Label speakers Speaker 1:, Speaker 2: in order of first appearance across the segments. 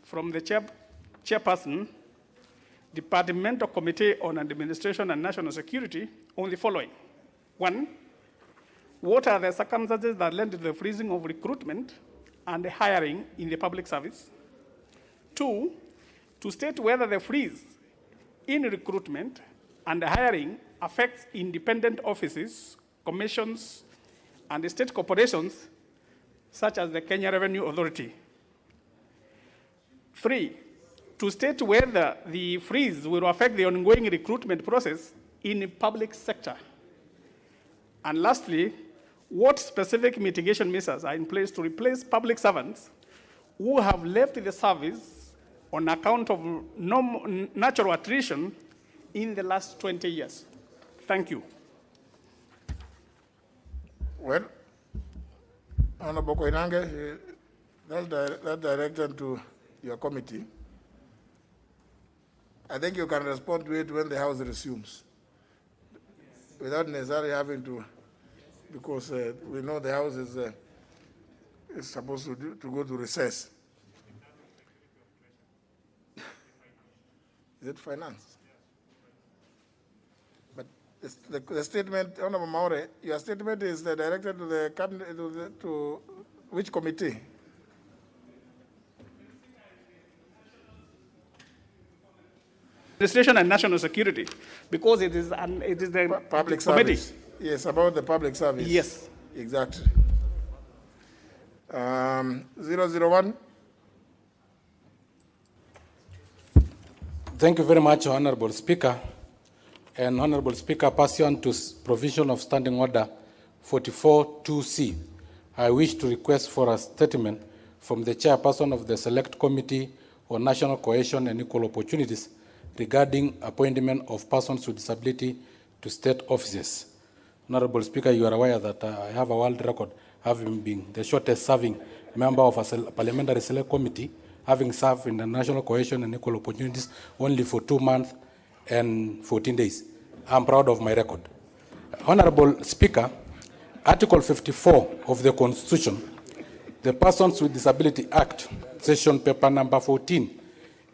Speaker 1: from the chairperson, Departmental Committee on Administration and National Security on the following. 1, what are the circumstances that led to the freezing of recruitment and hiring in the public service? 2, to state whether the freeze in recruitment and hiring affects independent offices, commissions, and state corporations, such as the Kenya Revenue Authority. 3, to state whether the freeze will affect the ongoing recruitment process in the public sector. And lastly, what specific mitigation measures are in place to replace public servants who have left the service on account of natural attrition in the last 20 years? Thank you.
Speaker 2: Well, Honorable Koinange, that's directed to your committee. I think you can respond to it when the House resumes, without necessarily having to, because we know the House is supposed to go to recess. Is it finance? But the statement, Honorable Maure, your statement is directed to the cabinet, to which committee?
Speaker 1: Administration and National Security, because it is the
Speaker 2: public
Speaker 1: committee.
Speaker 2: Service. Yes, about the public service.
Speaker 1: Yes.
Speaker 2: Exactly. 001.
Speaker 3: Thank you very much, Honorable Speaker. And Honorable Speaker, pursuant to provision of Standing Order 44-2C, I wish to request for a statement from the Chairperson of the Select Committee on National Cohesion and Equal Opportunities regarding appointment of persons with disability to state offices. Honorable Speaker, you are aware that I have a world record, having been the shortest serving member of a parliamentary select committee, having served in the National Cohesion and Equal Opportunities only for 2 months and 14 days. I'm proud of my record. Honorable Speaker, Article 54 of the Constitution, the Persons with Disability Act, Session Paper number 14,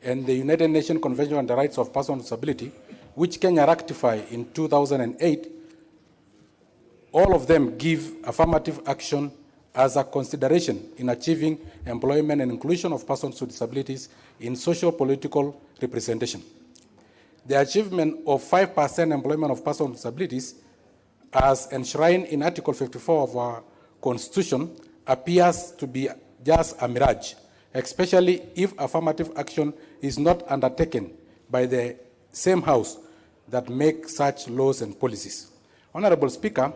Speaker 3: and the United Nations Convention on the Rights of Persons with Disability, which Kenya ratified in 2008, all of them give affirmative action as a consideration in achieving employment and inclusion of persons with disabilities in social political representation. The achievement of 5% employment of persons with disabilities, as enshrined in Article 54 of our Constitution, appears to be just a mirage, especially if affirmative action is not undertaken by the same House that make such laws and policies. Honorable Speaker,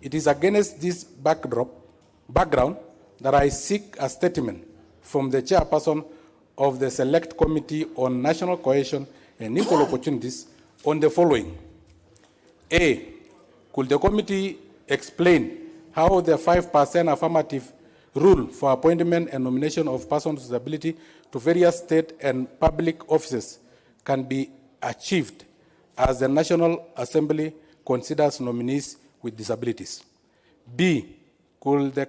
Speaker 3: it is against this background that I seek a statement from the Chairperson of the Select Committee on National Cohesion and Equal Opportunities on the following. A, could the committee explain how the 5% affirmative rule for appointment and nomination of persons with disability to various state and public offices can be achieved as the National Assembly considers nominees with disabilities? B, could the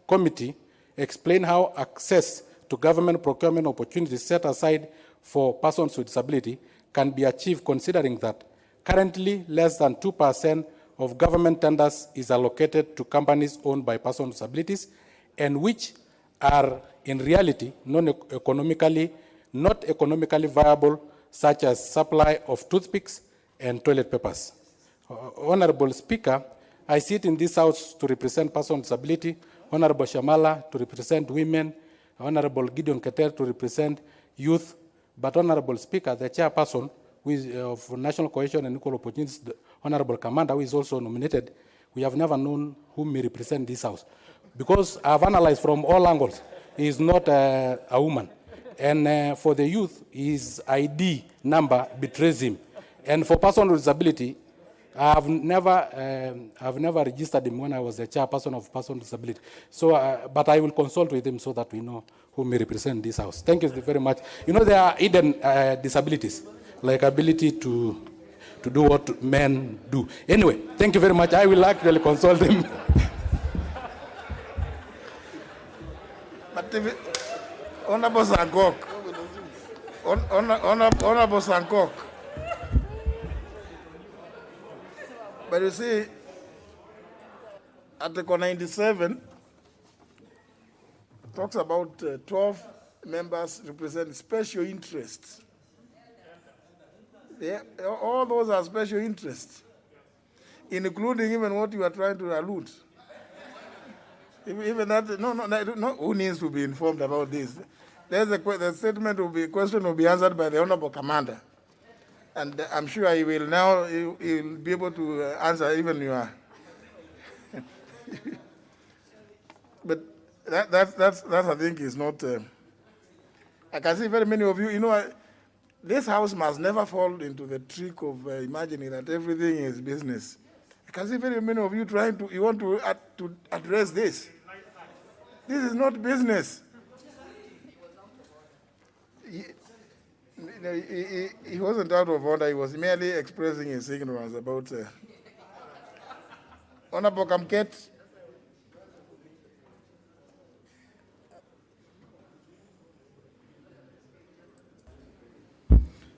Speaker 3: committee explain how access to government procurement opportunities set aside for persons with disability can be achieved, considering that currently less than 2% of government tenders is allocated to companies owned by persons with disabilities, and which are in reality not economically viable, such as supply of toothpicks and toilet papers? Honorable Speaker, I sit in this House to represent persons with disability, Honorable Shamala to represent women, Honorable Gideon Keter to represent youth, but Honorable Speaker, the Chairperson of National Cohesion and Equal Opportunities, the Honorable Commander, who is also nominated, we have never known whom may represent this House. Because I have analyzed from all angles, he is not a woman. And for the youth, his ID number betrays him. And for persons with disability, I've never registered him when I was the chairperson of persons with disability. So, but I will consult with him so that we know who may represent this House. Thank you very much. You know, there are hidden disabilities, like ability to do what men do. Anyway, thank you very much. I will actually consult him.
Speaker 2: But Honorable Zagok, Honorable Sankok. But you see, Article 97 talks about 12 members represent special interests. All those are special interests, including even what you are trying to allude. Even that, no, who needs to be informed about this? The statement will be, question will be answered by the Honorable Commander. And I'm sure he will now, he'll be able to answer even your. But that's I think is not, I can see very many of you, this house must never fall into the trick of imagining that everything is business. I can see very many of you you want to address this. This is not business. He wasn't out of order. He was merely expressing his ignorance about. Honorable Kamket.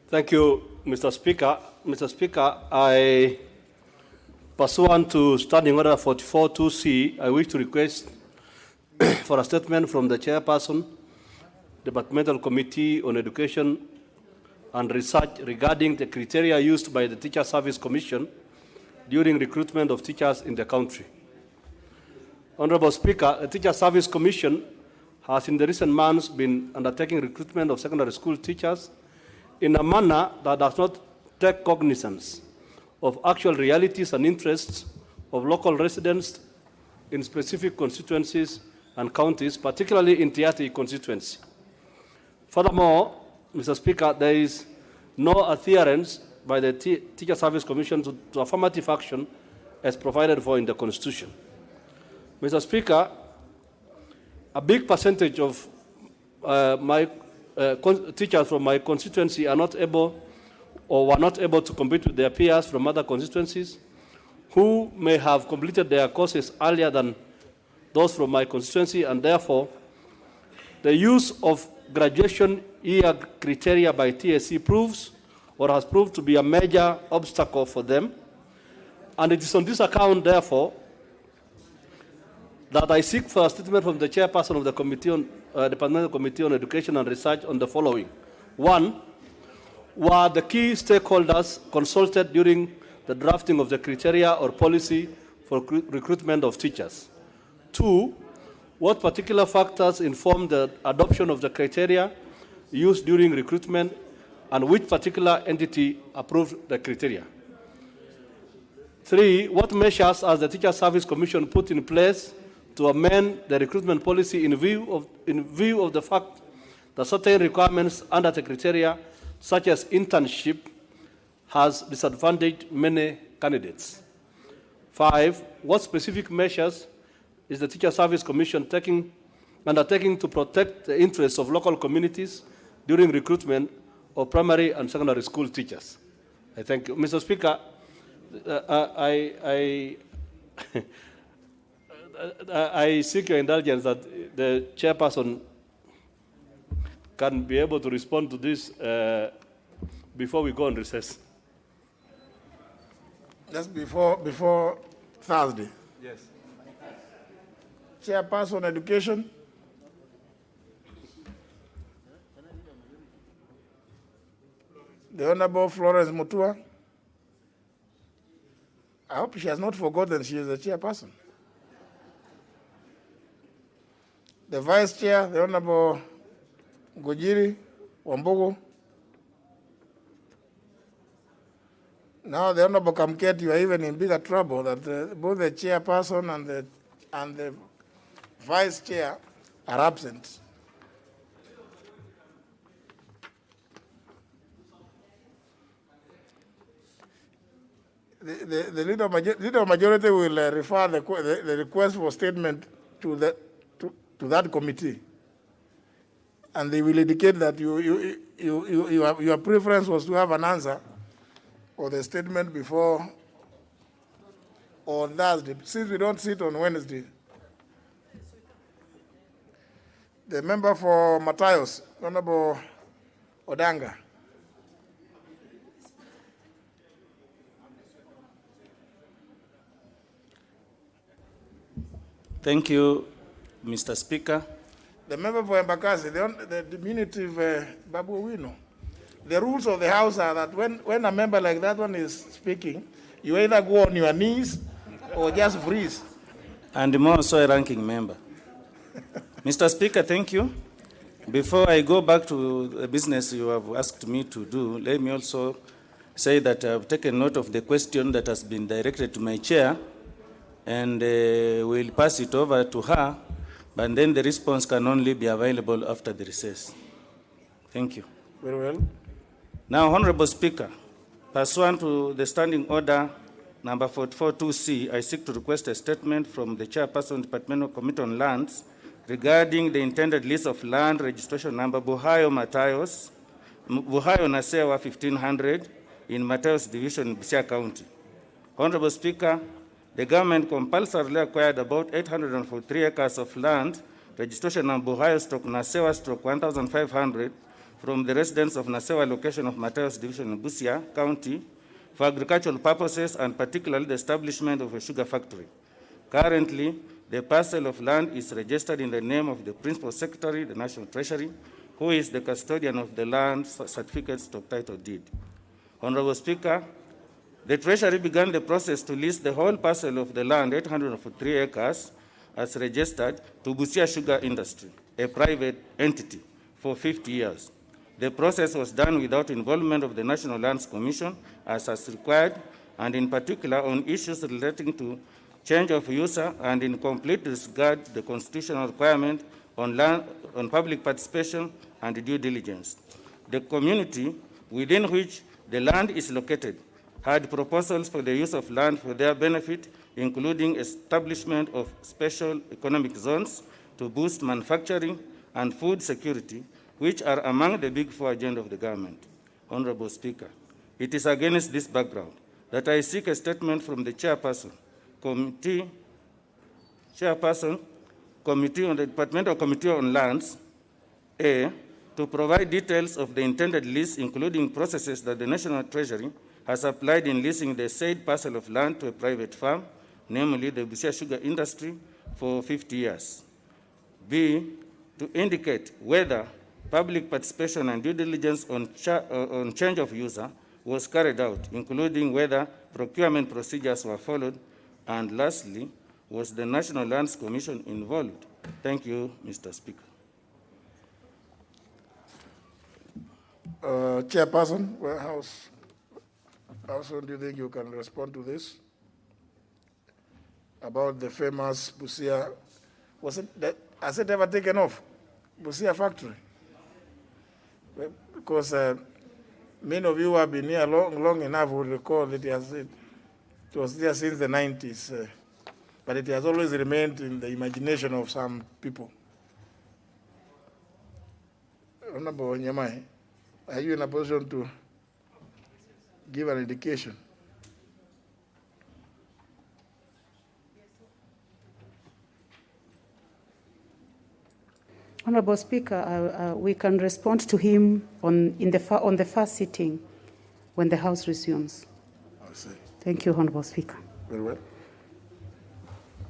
Speaker 4: Thank you, Mr. Speaker. Mr. Speaker, pursuant to Standing Order 44-2C, I wish to request for a statement from the Chairperson, Departmental Committee on Education and Research regarding the criteria used by the Teacher Service Commission during recruitment of teachers in the country. Honorable Speaker, the Teacher Service Commission has in the recent months been undertaking recruitment of secondary school teachers in a manner that does not take cognizance of actual realities and interests of local residents in specific constituencies and counties, particularly in Tiaty constituency. Furthermore, Mr. Speaker, there is no adherence by the Teacher Service Commission to affirmative action as provided for in the Constitution. Mr. Speaker, a big percentage of my teachers from my constituency are not able or were not able to compete with their peers from other constituencies who may have completed their courses earlier than those from my constituency, and therefore the use of graduation year criteria by TSC proves or has proved to be a major obstacle for them. And it is on this account, therefore, that I seek for a statement from the Chairperson of the Committee on, Departmental Committee on Education and Research on the following. One, were the key stakeholders consulted during the drafting of the criteria or policy for recruitment of teachers? Two, what particular factors informed the adoption of the criteria used during recruitment, and which particular entity approved the criteria? Three, what measures has the Teacher Service Commission put in place to amend the recruitment policy in view of the fact that certain requirements under the criteria, such as internship, has disadvantaged many candidates? Five, what specific measures is the Teacher Service Commission undertaking to protect the interests of local communities during recruitment of primary and secondary school teachers? I thank you. Mr. Speaker, I seek your indulgence that the Chairperson can be able to respond to this before we go on recess.
Speaker 2: Just before Thursday.
Speaker 4: Yes.
Speaker 2: Chairperson Education. The Honorable Florence Mutua. I hope she has not forgotten she is the chairperson. The Vice Chair, the Honorable Gujiri Wambogo. Now the Honorable Kamket, you are even in bigger trouble that both the chairperson and the Vice Chair are absent. The leader majority will refer the request for statement to that committee, and they will indicate that your preference was to have an answer or the statement before or Thursday, since we don't sit on Wednesday. The member for Matthias, Honorable Odanga.
Speaker 5: Thank you, Mr. Speaker.
Speaker 2: The member for Embakasi, the diminutive Babu Owino. The rules of the House are that when a member like that one is speaking, you either go on your knees or just freeze.
Speaker 5: And more so a ranking member. Mr. Speaker, thank you. Before I go back to the business you have asked me to do, let me also say that I've taken note of the question that has been directed to my chair, and we'll pass it over to her, but then the response can only be available after the recess. Thank you.
Speaker 2: Very well.
Speaker 5: Now, Honorable Speaker, pursuant to the Standing Order number 44-2C, I seek to request a statement from the Chairperson, Departmental Committee on Lands, regarding the intended lease of land registration number Buhayo Nasewa 1500 in Matayos Division, Busia County. Honorable Speaker, the government compulsorily acquired about 843 acres of land, registration number Buhayo/Nasewa/ 1500, from the residents of Nasewa location of Matayos Division in Busia County for agricultural purposes and particularly the establishment of a sugar factory. Currently, the parcel of land is registered in the name of the Principal Secretary, the National Treasury, who is the custodian of the land certificates of title deed. Honorable Speaker, the Treasury began the process to lease the whole parcel of the land, 843 acres, as registered to Busia Sugar Industry, a private entity, for 50 years. The process was done without involvement of the National Lands Commission, as required, and in particular on issues relating to change of user and in complete disregard the constitutional requirement on public participation and due diligence. The community within which the land is located had proposals for the use of land for their benefit, including establishment of special economic zones to boost manufacturing and food security, which are among the big four agenda of the government. Honorable Speaker, it is against this background that I seek a statement from the Chairperson on the Departmental Committee on Lands, A, to provide details of the intended lease, including processes that the National Treasury has applied in leasing the said parcel of land to a private firm, namely the Busia Sugar Industry, for 50 years. B, to indicate whether public participation and due diligence on change of user was carried out, including whether procurement procedures were followed, and lastly, was the National Lands Commission involved? Thank you, Mr. Speaker.
Speaker 2: Chairperson, how soon do you think you can respond to this? About the famous Busia, has it ever taken off? Busia factory? Because many of you who have been here long enough will recall that it was there since the 90s, but it has always remained in the imagination of some people. Honorable Nyamai, are you in a position to give an indication?
Speaker 6: Honorable Speaker, we can respond to him on the first sitting when the House resumes.
Speaker 2: I see.
Speaker 6: Thank you, Honorable Speaker.
Speaker 2: Very well.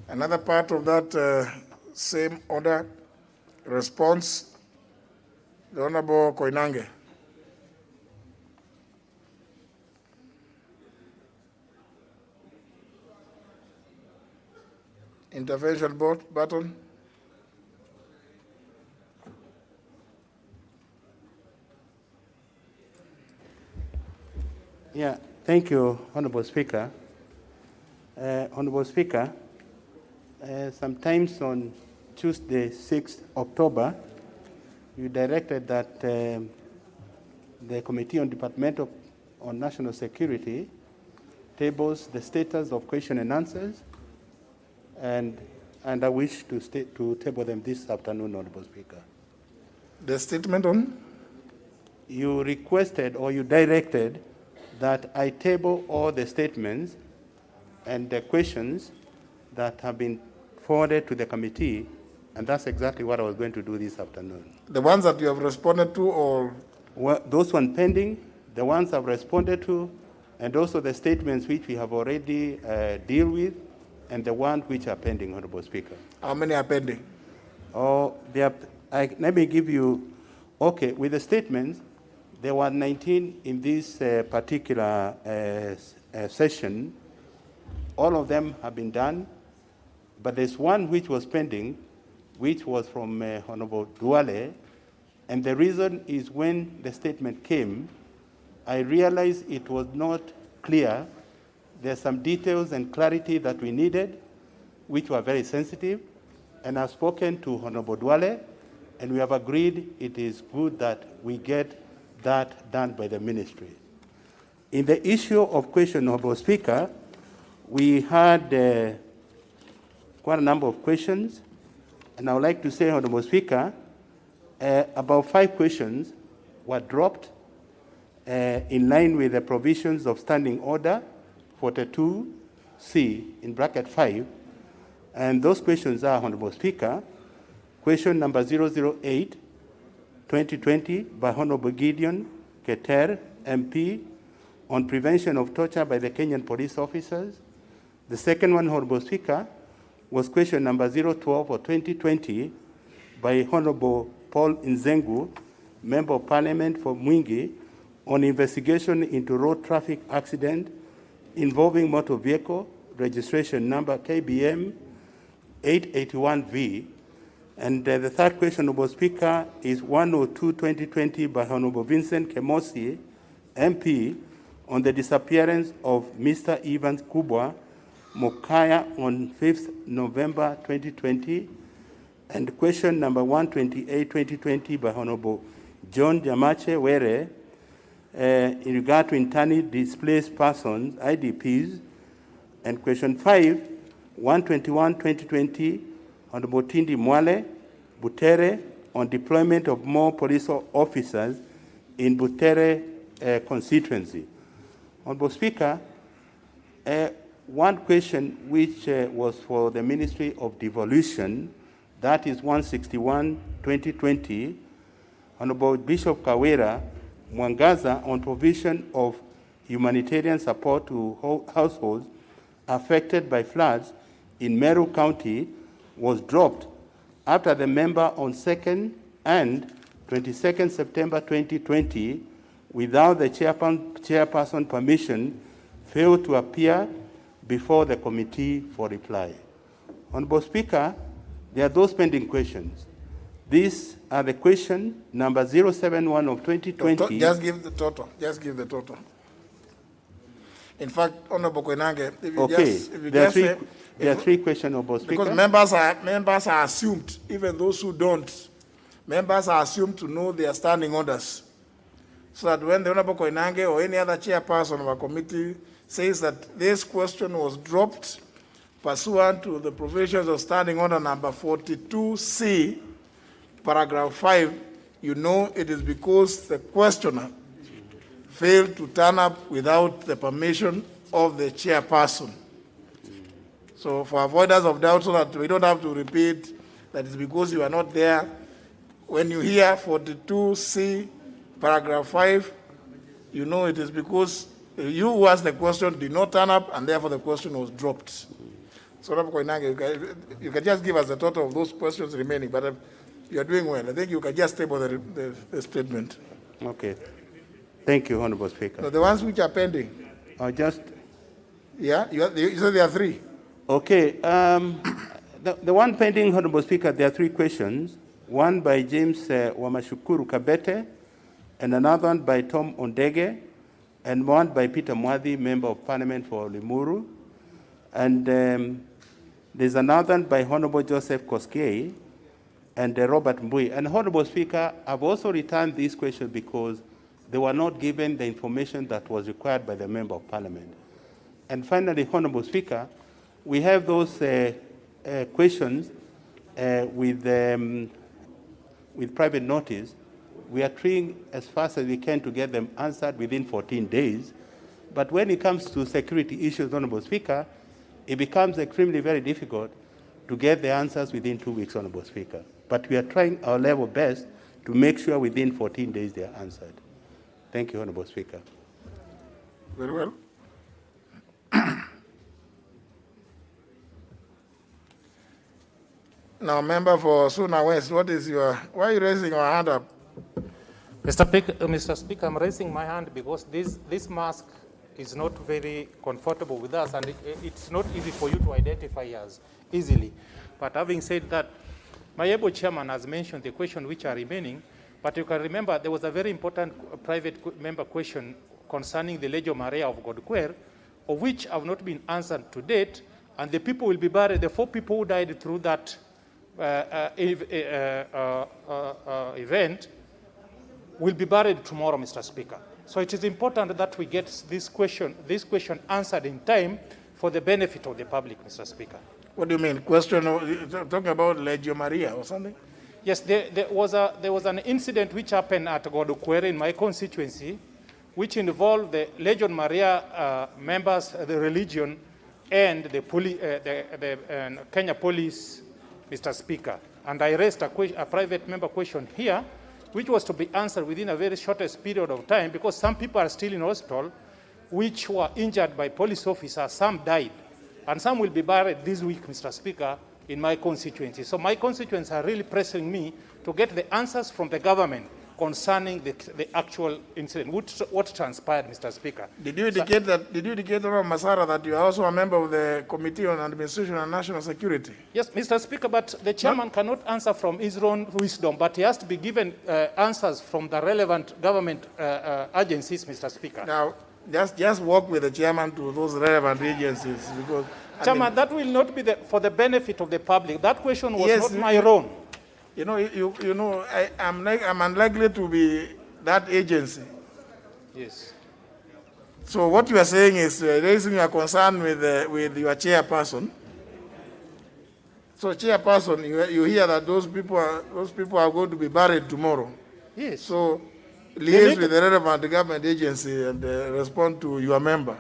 Speaker 2: Another part of that same order response, the Honorable Koinange. Intervention button.
Speaker 7: Yeah, thank you, Honorable Speaker. Honorable Speaker, sometimes on Tuesday, 6th October, you directed that the Committee on Departmental on National Security tables the status of question and answers, and I wish to table them this afternoon, Honorable Speaker.
Speaker 2: The statement on?
Speaker 7: You requested or you directed that I table all the statements and the questions that have been forwarded to the committee, and that's exactly what I was going to do this afternoon.
Speaker 2: The ones that you have responded to, or
Speaker 7: Those ones pending, the ones I've responded to, and also the statements which we have already deal with, and the ones which are pending, Honorable Speaker.
Speaker 2: How many are pending?
Speaker 7: Let me give you, okay, with the statements, there were 19 in this particular session. All of them have been done, but there's one which was pending, which was from Honorable Duale, and the reason is when the statement came, I realized it was not clear. There's some details and clarity that we needed, which were very sensitive, and I've spoken to Honorable Duale, and we have agreed it is good that we get that done by the ministry. In the issue of question, Honorable Speaker, we had quite a number of questions, and I would like to say, Honorable Speaker, about 5 questions were dropped in line with the provisions of Standing Order 42C in bracket 5, and those questions are, Honorable Speaker, question number 008, 2020 by Honorable Gideon Keter, MP, on prevention of torture by the Kenyan police officers. The second one, Honorable Speaker, was question number 012 or 2020 by Honorable Paul Nzengu, Member of Parliament for Mwingi, on investigation into road traffic accident involving motor vehicle registration number KBM 881V. And the third question, Honorable Speaker, is 102-2020 by Honorable Vincent Kemosi, MP, on the disappearance of Mr. Evans Kubwa Mokaya on 5th November 2020. And question number 128-2020 by Honorable John Jamache Were, in regard to internally displaced persons, IDPs. And question 5, 121-2020, Honorable Tindi Mwale, Butere, on deployment of more police officers in Butere constituency. Honorable Speaker, one question which was for the Ministry of Devolution, that is 161-2020, Honorable Bishop Kawera Mwangaza, on provision of humanitarian support to households affected by floods in Meru County, was dropped after the member on 2nd and 22nd September 2020, without the chairperson permission, failed to appear before the committee for reply. Honorable Speaker, there are those pending questions. These are the question number 071 of 2020.
Speaker 2: Just give the total. Just give the total. In fact, Honorable Koinange, if you
Speaker 7: there are three questions, Honorable Speaker.
Speaker 2: Because members are assumed, even those who don't, members are assumed to know their standing orders. So that when the Honorable Koinange or any other chairperson of a committee says that this question was dropped pursuant to the provisions of Standing Order number 42C, paragraph 5, you know it is because the questioner failed to turn up without the permission of the chairperson. So for avoidance of doubt, so that we don't have to repeat that it's because you are not there, when you hear 42C, paragraph 5, you know it is because you who asked the question did not turn up, and therefore the question was dropped. So, you can just give us the total of those questions remaining, but you are doing well. I think you can just table the statement.
Speaker 7: Okay. Thank you, Honorable Speaker.
Speaker 2: So the ones which are pending. Yeah, you said there are 3.
Speaker 7: Okay. The one pending, Honorable Speaker, there are 3 questions. One by James Wamashukuru Kabete, and another one by Tom Ondege, and one by Peter Mwadhi, Member of Parliament for Limuru. And there's another one by Honorable Joseph Koskei and Robert Mbui. And Honorable Speaker, I've also returned these questions because they were not given the information that was required by the Member of Parliament. And finally, Honorable Speaker, we have those questions with private notice. We are trying as fast as we can to get them answered within 14 days. But when it comes to security issues, Honorable Speaker, it becomes extremely very difficult to get the answers within 2 weeks, Honorable Speaker. But we are trying our level best to make sure within 14 days they are answered. Thank you, Honorable Speaker.
Speaker 2: Very well. Now, member for Suna West, why are you raising your hand up?
Speaker 8: Mr. Speaker, I'm raising my hand because this mask is not very comfortable with us, and it's not easy for you to identify us easily. But having said that, my able chairman has mentioned the question which are remaining, but you can remember there was a very important private member question concerning the Legio Maria of Godquer, of which have not been answered to date, and the people will be buried, the 4 people who died through that event will be buried tomorrow, Mr. Speaker. So it is important that we get this question answered in time for the benefit of the public, Mr. Speaker.
Speaker 2: What do you mean? Talking about Legio Maria or something?
Speaker 8: Yes, there was an incident which happened at Godquer in my constituency, which involved the Legion Maria members, the religion, and the Kenya Police, Mr. Speaker. And I raised a private member question here, which was to be answered within a very shortest period of time, because some people are still in hospital, which were injured by police officers, some died, and some will be buried this week, Mr. Speaker, in my constituency. So my constituents are really pressing me to get the answers from the government concerning the actual incident, what transpired, Mr. Speaker.
Speaker 2: Did you indicate Honorable Masara, that you are also a member of the Committee on Administration and National Security?
Speaker 8: Yes, Mr. Speaker, but the chairman cannot answer from his own wisdom, but he has to be given answers from the relevant government agencies, Mr. Speaker.
Speaker 2: Now, just work with the chairman to those relevant agencies, because
Speaker 8: Chairman, that will not be for the benefit of the public. That question was not my own.
Speaker 2: You know, I'm unlikely to be that agency.
Speaker 8: Yes.
Speaker 2: So what you are saying is raising a concern with your chairperson. So chairperson, you hear that those people are going to be buried tomorrow.
Speaker 8: Yes.
Speaker 2: So liaise with the relevant government agency and respond to your member.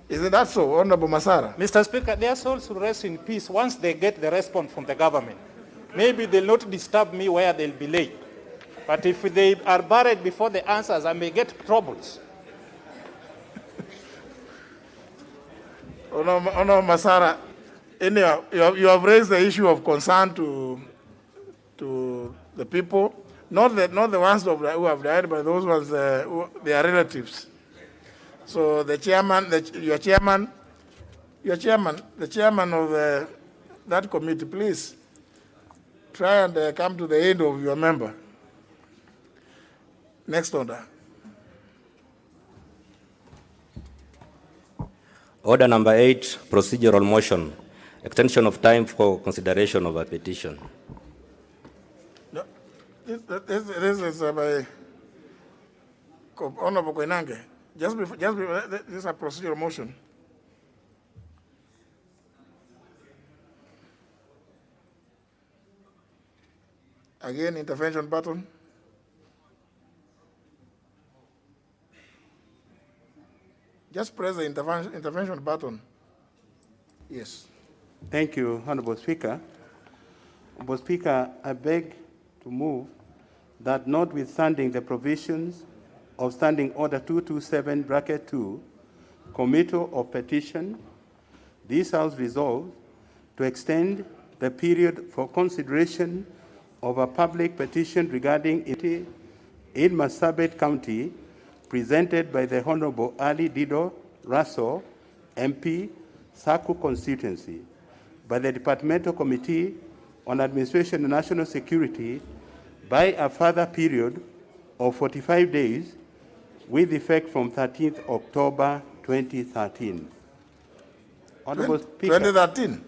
Speaker 2: Isn't that so, Honorable Masara?
Speaker 8: Mr. Speaker, their souls will rest in peace once they get the response from the government. Maybe they'll not disturb me where they'll be late. But if they are buried before the answers, I may get troubles.
Speaker 2: Honorable Masara, anyhow, you have raised the issue of concern to the people, not the ones who have died, but those ones, their relatives. So the chairman of that committee, please try and come to the aid of your member. Next order.
Speaker 9: Order number 8, procedural motion, extension of time for consideration of a petition.
Speaker 2: No, this is by Honorable Koinange. Just before, this is a procedural motion. Again, intervention button. Just press the intervention button. Yes.
Speaker 7: Thank you, Honorable Speaker. Honorable Speaker, I beg to move that notwithstanding the provisions of Standing Order 227(2), Committee of Petition, this House resolves to extend the period for consideration of a public petition regarding in Marsabit County, presented by the Honorable Ali Dido Raso, MP, Saku constituency, by the Departmental Committee on Administration and National Security by a further period of 45 days with effect from 13th October 2013. Honorable Speaker.
Speaker 2: 2013?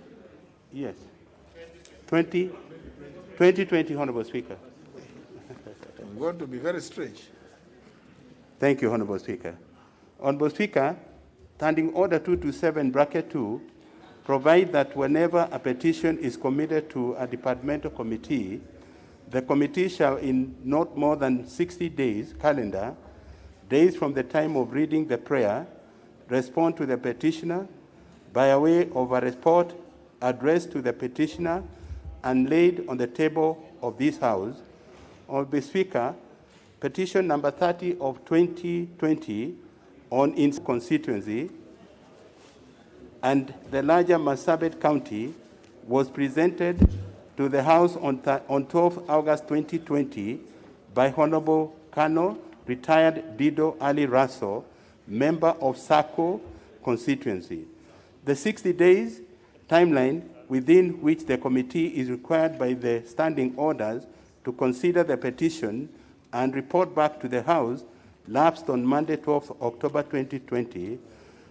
Speaker 7: Yes. 2020, Honorable Speaker.
Speaker 2: I'm going to be very strange.
Speaker 7: Thank you, Honorable Speaker. Honorable Speaker, Standing Order 227(2) provide that whenever a petition is committed to a departmental committee, the committee shall in not more than 60 days calendar, days from the time of reading the prayer, respond to the petitioner by way of a report addressed to the petitioner and laid on the table of this House. Honorable Speaker, petition number 30 of 2020 on its constituency and the larger Marsabit County was presented to the House on 12 August 2020 by Honorable Kano, retired Dido Ali Raso, member of Sako constituency. The 60 days timeline within which the committee is required by the standing orders to consider the petition and report back to the House lapsed on Monday, 12th October 2020.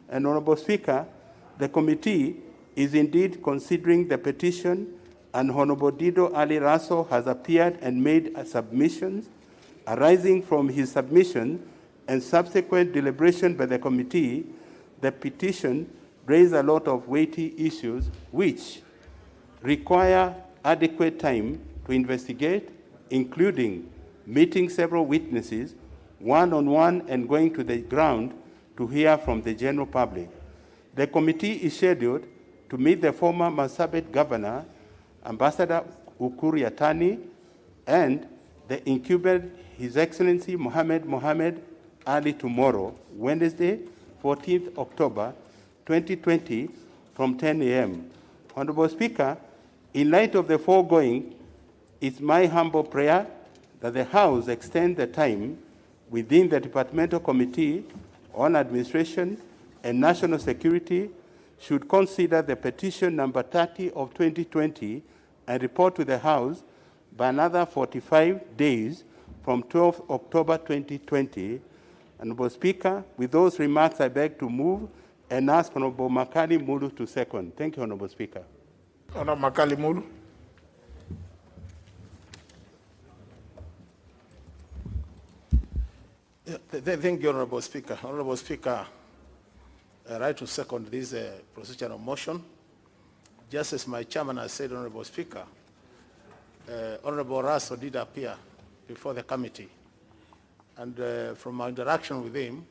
Speaker 7: And Honorable Speaker, the committee is indeed considering the petition, and Honorable Dido Ali Raso has appeared and made submissions. Arising from his submission and subsequent deliberation by the committee, the petition raised a lot of weighty issues which require adequate time to investigate, including meeting several witnesses, one-on-one, and going to the ground to hear from the general public. The committee is scheduled to meet the former Marsabit Governor, Ambassador Ukuri Yatani, and the incumbent, His Excellency Mohammed Ali tomorrow, Wednesday, 14th October 2020, from 10 a.m. Honorable Speaker, in light of the foregoing, it's my humble prayer that the House extend the time within the Departmental Committee on Administration and National Security should consider the petition number 30 of 2020 and report to the House by another 45 days from 12 October 2020. Honorable Speaker, with those remarks, I beg to move and ask Honorable Makali Mulu to second. Thank you, Honorable Speaker.
Speaker 2: Honorable Makali Mulu.
Speaker 10: Thank you, Honorable Speaker. Honorable Speaker, I right to second this procedural motion. Just as my chairman has said, Honorable Speaker, Honorable Raso did appear before the committee. And from our interaction with him,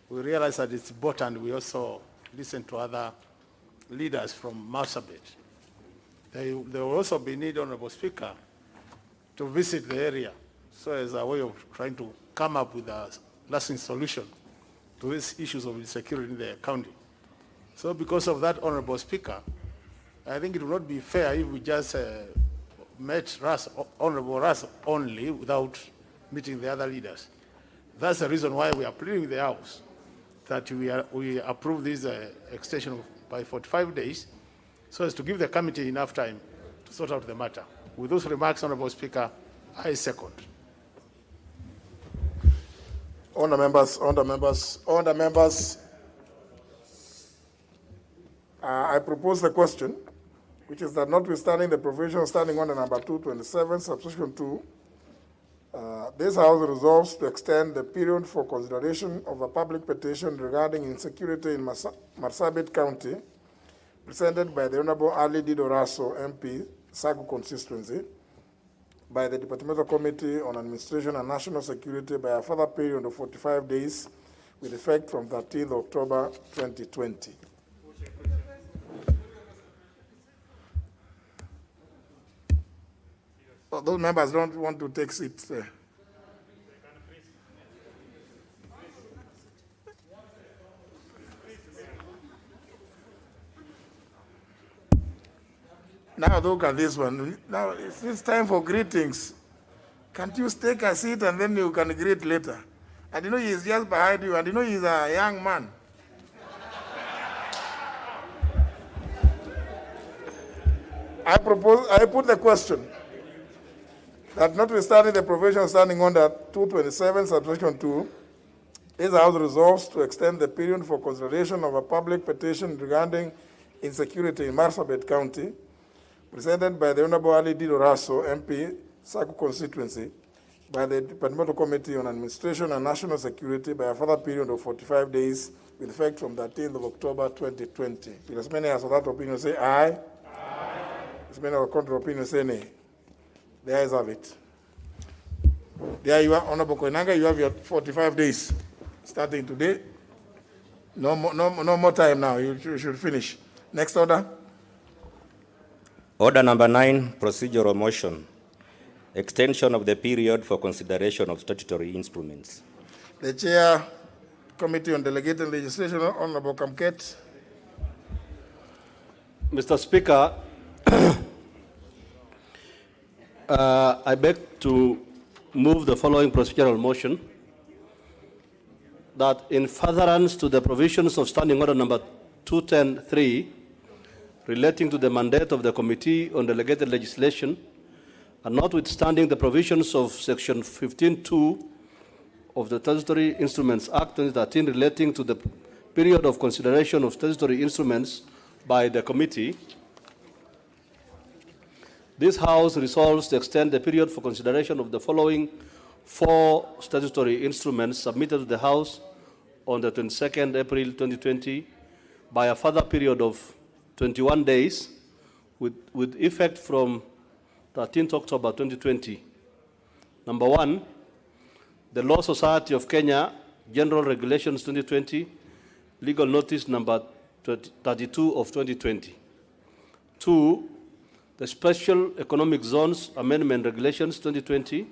Speaker 10: we realized that it's important we also listen to other leaders from Marsabit. There will also be need, Honorable Speaker, to visit the area, so as a way of trying to come up with a lasting solution to these issues of insecurity in the county. So because of that, Honorable Speaker, I think it would not be fair if we just met Honorable Ras only without meeting the other leaders. That's the reason why we are pleading with the House that we approve this extension by 45 days so as to give the committee enough time to sort out the matter. With those remarks, Honorable Speaker, I second.
Speaker 2: Honourable members, I propose the question, which is that notwithstanding the provision standing under number 227, subsection 2, this House resolves to extend the period for consideration of a public petition regarding insecurity in Marsabit County, presented by the Honorable Ali Dido Raso, MP, Sagu constituency, by the Departmental Committee on Administration and National Security by a further period of 45 days with effect from 13th October 2020. Oh, those members don't want to take seats there. Now look at this one. Now it's time for greetings. Can't you take a seat and then you can greet later? And you know he's just behind you, and you know he's a young man. I put the question that notwithstanding the provision standing under 227, subsection 2, this House resolves to extend the period for consideration of a public petition regarding insecurity in Marsabit County, presented by the Honorable Ali Dido Raso, MP, Saku constituency, by the Departmental Committee on Administration and National Security by a further period of 45 days with effect from 13th of October 2020. Will as many as of that opinion say aye? Aye. As many of the contrary opinion say nay. The ayes have it. There you are, Honorable Koinanga, you have your 45 days starting today. No more time now, you should finish. Next order.
Speaker 9: Order number 9, procedural motion. extension of the period for consideration of statutory instruments.
Speaker 2: The Chair, Committee on Delegated Legislation, Honorable Kamket.
Speaker 4: Mr. Speaker, I beg to move the following procedural motion, that in furtherance to the provisions of Standing Order number 210.3 relating to the mandate of the Committee on Delegated Legislation, and notwithstanding the provisions of Section 15.2 of the Statutory Instruments Act 2013 relating to the period of consideration of statutory instruments by the committee, this House resolves to extend the period for consideration of the following 4 statutory instruments submitted to the House on the 22nd April 2020 by a further period of 21 days with effect from 13th October 2020. Number 1, the Law Society of Kenya General Regulations 2020, Legal Notice number 32 of 2020. 2, the Special Economic Zones Amendment Regulations 2020,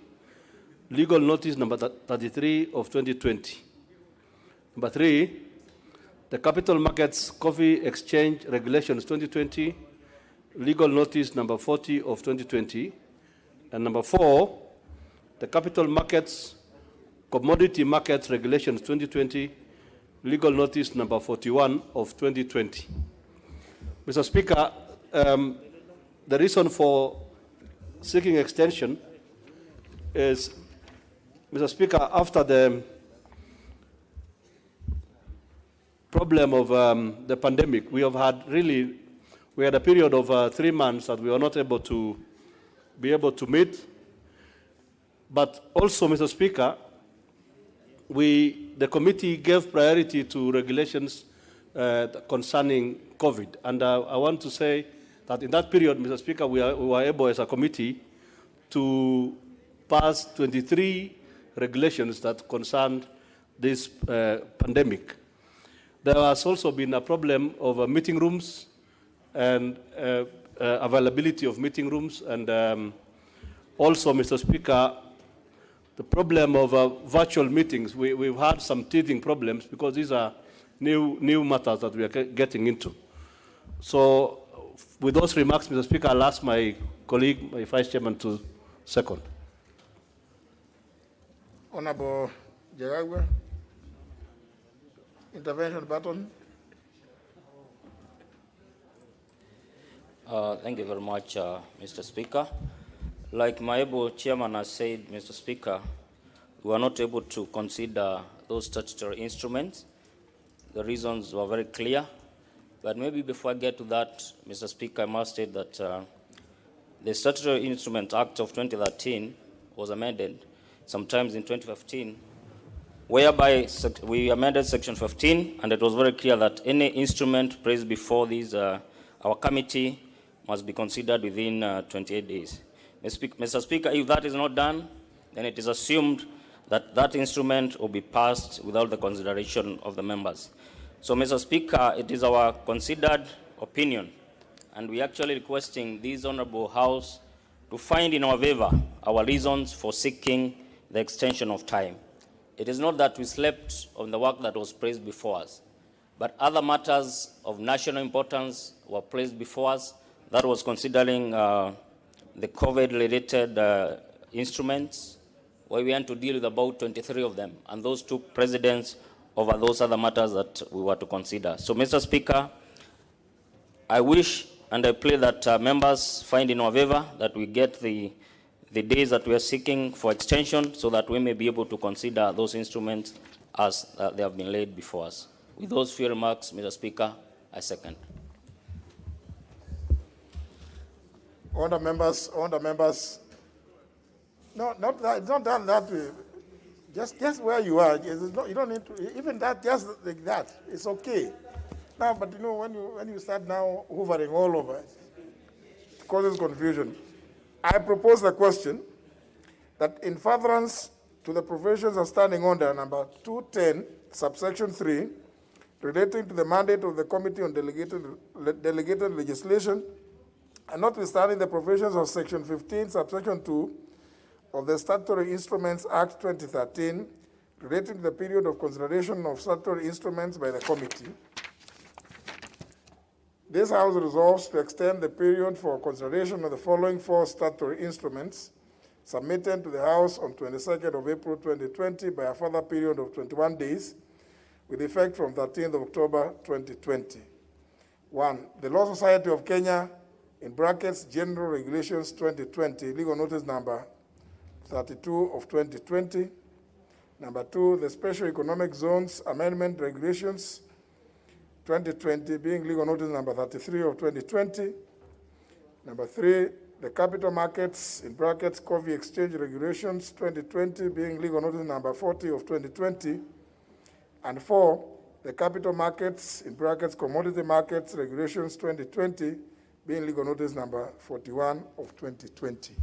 Speaker 4: Legal Notice number 33 of 2020. Number 3, the Capital Markets Coffee Exchange Regulations 2020, Legal Notice number 40 of 2020. And number 4, the Capital Markets Commodity Markets Regulations 2020, Legal Notice number 41 of 2020. Mr. Speaker, the reason for seeking extension is, Mr. Speaker, after the problem of the pandemic, we had a period of 3 months that we were not able to meet. But also, Mr. Speaker, the committee gave priority to regulations concerning COVID. And I want to say that in that period, Mr. Speaker, we were able as a committee to pass 23 regulations that concerned this pandemic. There has also been a problem of meeting rooms and availability of meeting rooms, and also, Mr. Speaker, the problem of virtual meetings. We've had some teething problems because these are new matters that we are getting into. So, with those remarks, Mr. Speaker, I'll ask my colleague, my Vice Chairman, to second.
Speaker 2: Honorable Jaragwa. Intervention button.
Speaker 11: Thank you very much, Mr. Speaker. Like my able chairman has said, Mr. Speaker, we were not able to consider those statutory instruments. The reasons were very clear. But maybe before I get to that, Mr. Speaker, I must state that the Statutory Instrument Act of 2013 was amended sometimes in 2015, whereby we amended Section 15, and it was very clear that any instrument placed before our committee must be considered within 28 days. Mr. Speaker, if that is not done, then it is assumed that that instrument will be passed without the consideration of the members. So, Mr. Speaker, it is our considered opinion, and we are actually requesting this Honorable House to find in our favor our reasons for seeking the extension of time. It is not that we slept on the work that was placed before us, but other matters of national importance were placed before us. That was considering the COVID-related instruments, where we had to deal with about 23 of them, and those took precedence over those other matters that we were to consider. So, Mr. Speaker, I wish and I pray that members find in our favor that we get the days that we are seeking for extension so that we may be able to consider those instruments as they have been laid before us. With those few remarks, Mr. Speaker, I second.
Speaker 2: Order members. No, not that, it's not done that way. Just where you are. You don't need to, even that, just like that, it's okay. Now, but you know, when you start now hovering all over, it causes confusion. I propose the question that in furtherance to the provisions of Standing Order number 210, subsection 3, relating to the mandate of the Committee on Delegated Legislation, and notwithstanding the provisions of Section 15, subsection 2, of the Statutory Instruments Act 2013 relating to the period of consideration of statutory instruments by the committee. This House resolves to extend the period for consideration of the following 4 statutory instruments submitted to the House on 22nd of April 2020 by a further period of 21 days with effect from 13th of October 2020. 1. The Law Society of Kenya, in brackets, General Regulations 2020, Legal Notice number 32 of 2020. Number 2, the Special Economic Zones Amendment Regulations 2020, being Legal Notice number 33 of 2020. Number 3, the Capital Markets, in brackets, Coffee Exchange Regulations 2020, being Legal Notice number 40 of 2020. And 4, the Capital Markets, in brackets, Commodity Markets Regulations 2020, being Legal Notice number 41 of 2020.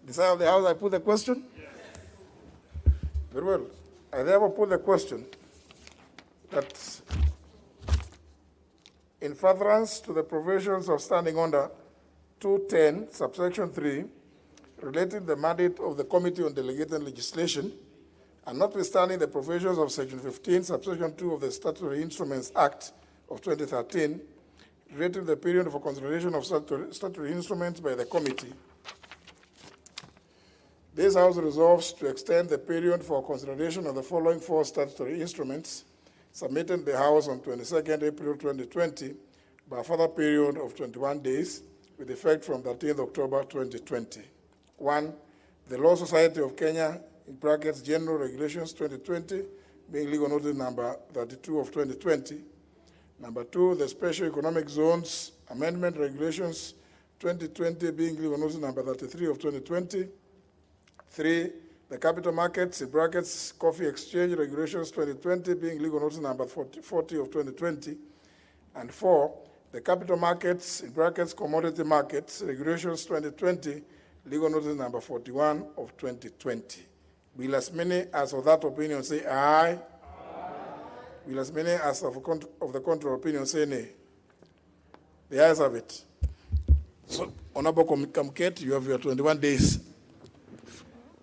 Speaker 2: Desire of the House, I put the question? Yes. Very well. I therefore put the question that in furtherance to the provisions of Standing Order 210, subsection 3, relating to the mandate of the Committee on Delegated Legislation, and notwithstanding the provisions of Section 15, subsection 2 of the Statutory Instruments Act of 2013, relating to the period for consideration of statutory instruments by the committee, this House resolves to extend the period for consideration of the following 4 statutory instruments submitted to the House on 22nd April 2020 by a further period of 21 days with effect from 13th October 2020. 1. The Law Society of Kenya, in brackets, General Regulations 2020, being Legal Notice number 32 of 2020. Number 2, the Special Economic Zones Amendment Regulations 2020, being Legal Notice number 33 of 2020. 3, the Capital Markets, in brackets, Coffee Exchange Regulations 2020, being Legal Notice number 40 of 2020. And 4, the Capital Markets, in brackets, Commodity Markets Regulations 2020, Legal Notice number 41 of 2020. Will as many as of that opinion say aye? Aye. Will as many as of the contrary opinion say nay? The ayes have it. So, Honorable Kamket, you have your 21 days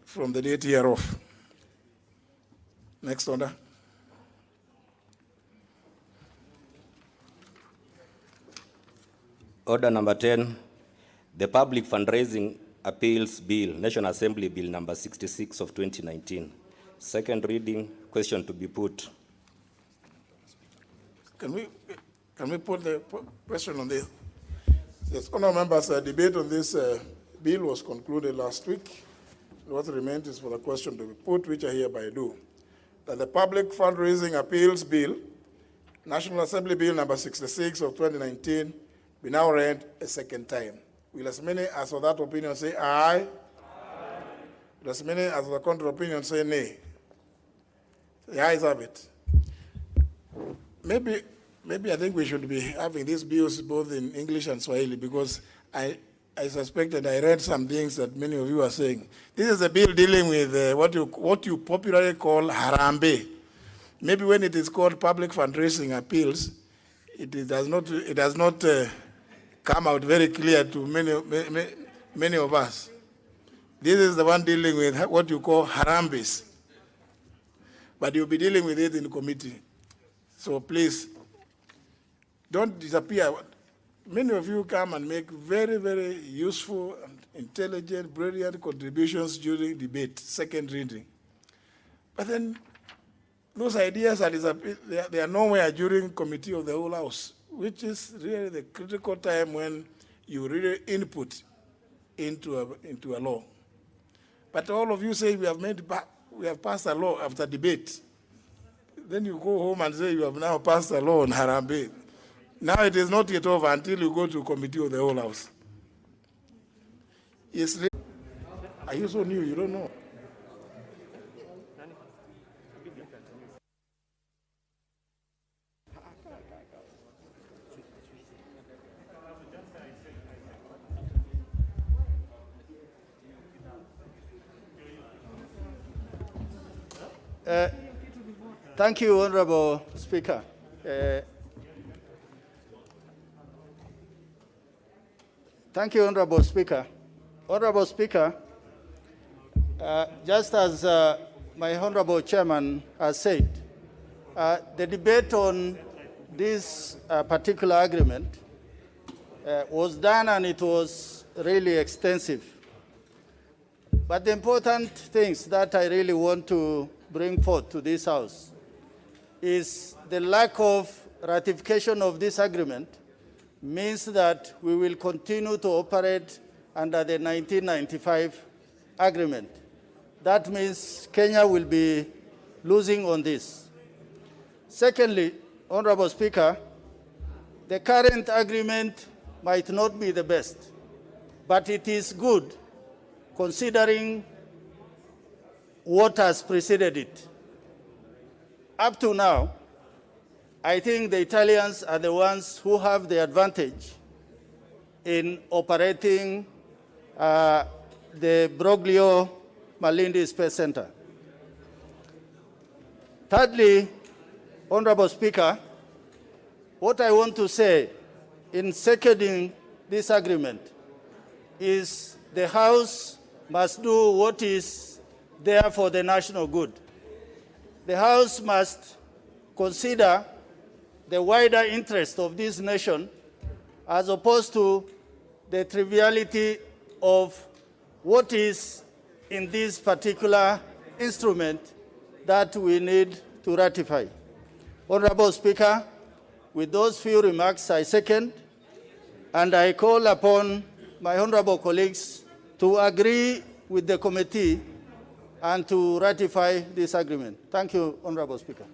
Speaker 2: from the date hereof. Next order.
Speaker 9: Order number 10, the Public Fundraising Appeals Bill, National Assembly Bill number 66 of 2019. Second reading, question to be put.
Speaker 2: Can we put the question on this? Yes, honourable members, debate on this bill was concluded last week. What remains is for the question to be put, which I hereby do. That the Public Fundraising Appeals Bill, National Assembly Bill number 66 of 2019, be now read a second time. Will as many as of that opinion say aye? Aye. Will as many as of the contrary opinion say nay? The ayes have it. Maybe I think we should be having these bills both in English and Swahili, because I suspect that I read some things that many of you are saying. This is a bill dealing with what you popularly call harambe. Maybe when it is called public fundraising appeals, it does not come out very clear to many of us. This is the one dealing with what you call harambes. But you'll be dealing with it in committee. So please, don't disappear. Many of you come and make very, very useful, and intelligent, brilliant contributions during debate, second reading. But then those ideas they are nowhere during committee of the whole House, which is really the critical time when you really input into a law. But all of you say we have passed a law after debate. Then you go home and say you have now passed a law on Harambe. Now it is not yet over until you go to committee of the whole House. Yes, are you so new? You don't know.
Speaker 12: Thank you, Honorable Speaker. Thank you, Honorable Speaker. Honorable Speaker, just as my Honorable Chairman has said, the debate on this particular agreement was done and it was really extensive. But the important things that I really want to bring forth to this House is the lack of ratification of this agreement means that we will continue to operate under the 1995 agreement. That means Kenya will be losing on this. Secondly, Honorable Speaker, the current agreement might not be the best, but it is good considering what has preceded it. Up to now, I think the Italians are the ones who have the advantage in operating the Broglio Malindi Space Center. Thirdly, Honorable Speaker, what I want to say in seconding this agreement is the House must do what is there for the national good. The House must consider the wider interest of this nation as opposed to the triviality of what is in this particular instrument that we need to ratify. Honorable Speaker, with those few remarks, I second, and I call upon my honorable colleagues to agree with the committee and to ratify this agreement. Thank you, Honorable Speaker.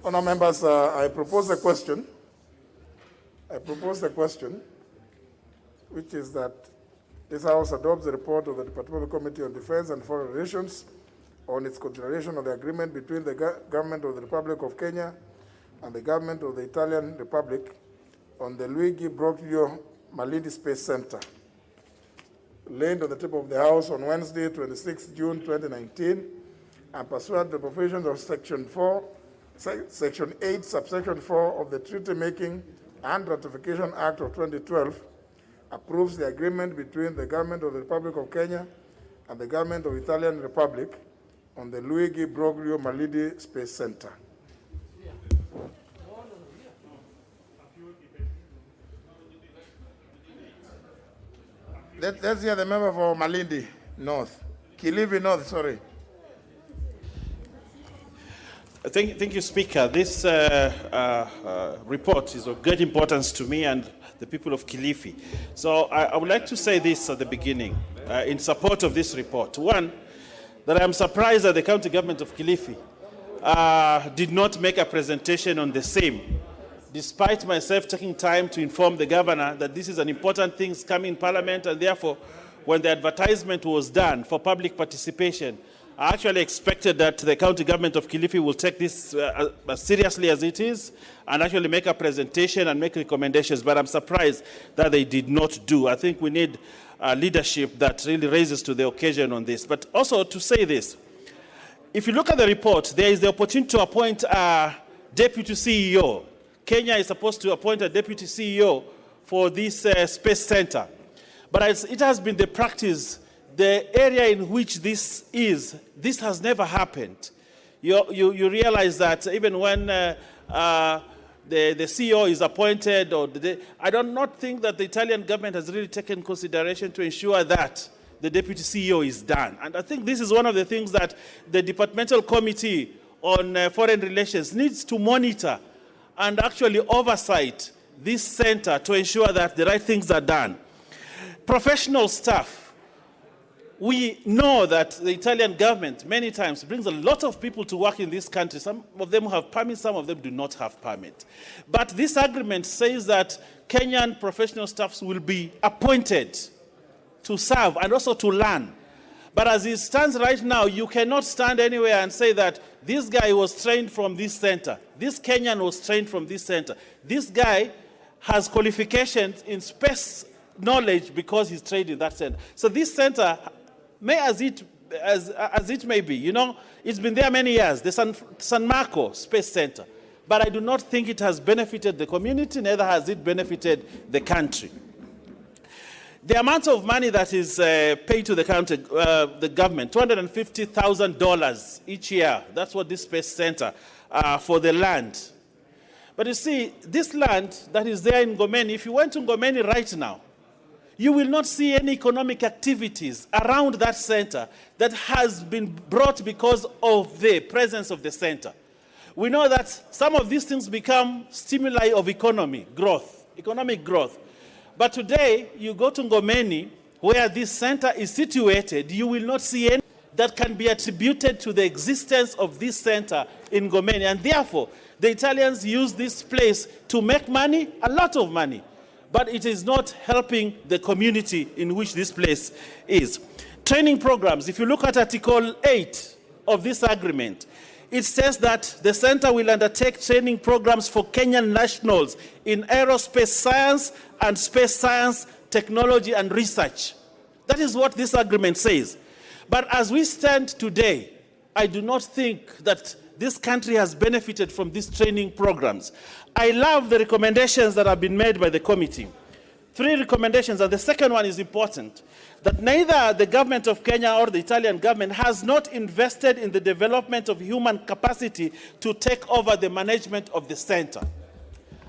Speaker 2: Honourable members, I propose a question. Which is that this House adopts the report of the Departmental Committee on Defense and Foreign Relations on its consideration of the agreement between the government of the Republic of Kenya and the government of the Italian Republic on the Luigi Broglio Malindi Space Center, laid on the table of the House on Wednesday, 26 June 2019, and pursuant to the provisions of Section 8, subsection 4 of the Treaty Making and Ratification Act of 2012, approves the agreement between the government of the Republic of Kenya and the government of the Italian Republic on the Luigi Broglio Malindi Space Center. Let's hear the member for Malindi North. Kilifi North, sorry.
Speaker 13: Thank you, Speaker. This report is of great importance to me and the people of Kilifi. So I would like to say this at the beginning in support of this report. One, that I'm surprised that the county government of Kilifi did not make a presentation on the same, despite myself taking time to inform the governor that this is an important thing coming in Parliament, and therefore, when the advertisement was done for public participation, I actually expected that the county government of Kilifi will take this as seriously as it is and actually make a presentation and make recommendations, but I'm surprised that they did not do. I think we need leadership that really raises to the occasion on this. But also to say this, if you look at the report, there is the opportunity to appoint a deputy CEO. Kenya is supposed to appoint a deputy CEO for this space center. But as it has been the practice, the area in which this has never happened. You realize that even when the CEO is appointed, I do not think that the Italian government has really taken consideration to ensure that the deputy CEO is done. And I think this is one of the things that the Departmental Committee on Foreign Relations needs to monitor and actually oversight this center to ensure that the right things are done. Professional staff. We know that the Italian government many times brings a lot of people to work in this country. Some of them have permits, some of them do not have permit. But this agreement says that Kenyan professional staffs will be appointed to serve and also to learn. But as it stands right now, you cannot stand anywhere and say that this guy was trained from this center. This Kenyan was trained from this center. This guy has qualifications in space knowledge because he's trained in that center. So this center, as it may be, it's been there many years, the San Marco Space Center. but I do not think it has benefited the community, neither has it benefited the country. The amount of money that is paid to the government, $250,000 each year, that's what this space center for the land. But you see, this land that is there in Ngomeni, if you went to Ngomeni right now, you will not see any economic activities around that center that has been brought because of the presence of the center. We know that some of these things become stimuli of economic growth. But today, you go to Ngomeni, where this center is situated, you will not see any that can be attributed to the existence of this center in Ngomeni. And therefore, the Italians use this place to make money, a lot of money. But it is not helping the community in which this place is. Training programs, if you look at Article 8 of this agreement, it says that the center will undertake training programs for Kenyan nationals in aerospace science and space science, technology and research. That is what this agreement says. But as we stand today, I do not think that this country has benefited from these training programs. I love the recommendations that have been made by the committee. 3 recommendations, and the second one is important, that neither the government of Kenya or the Italian government has not invested in the development of human capacity to take over the management of the center.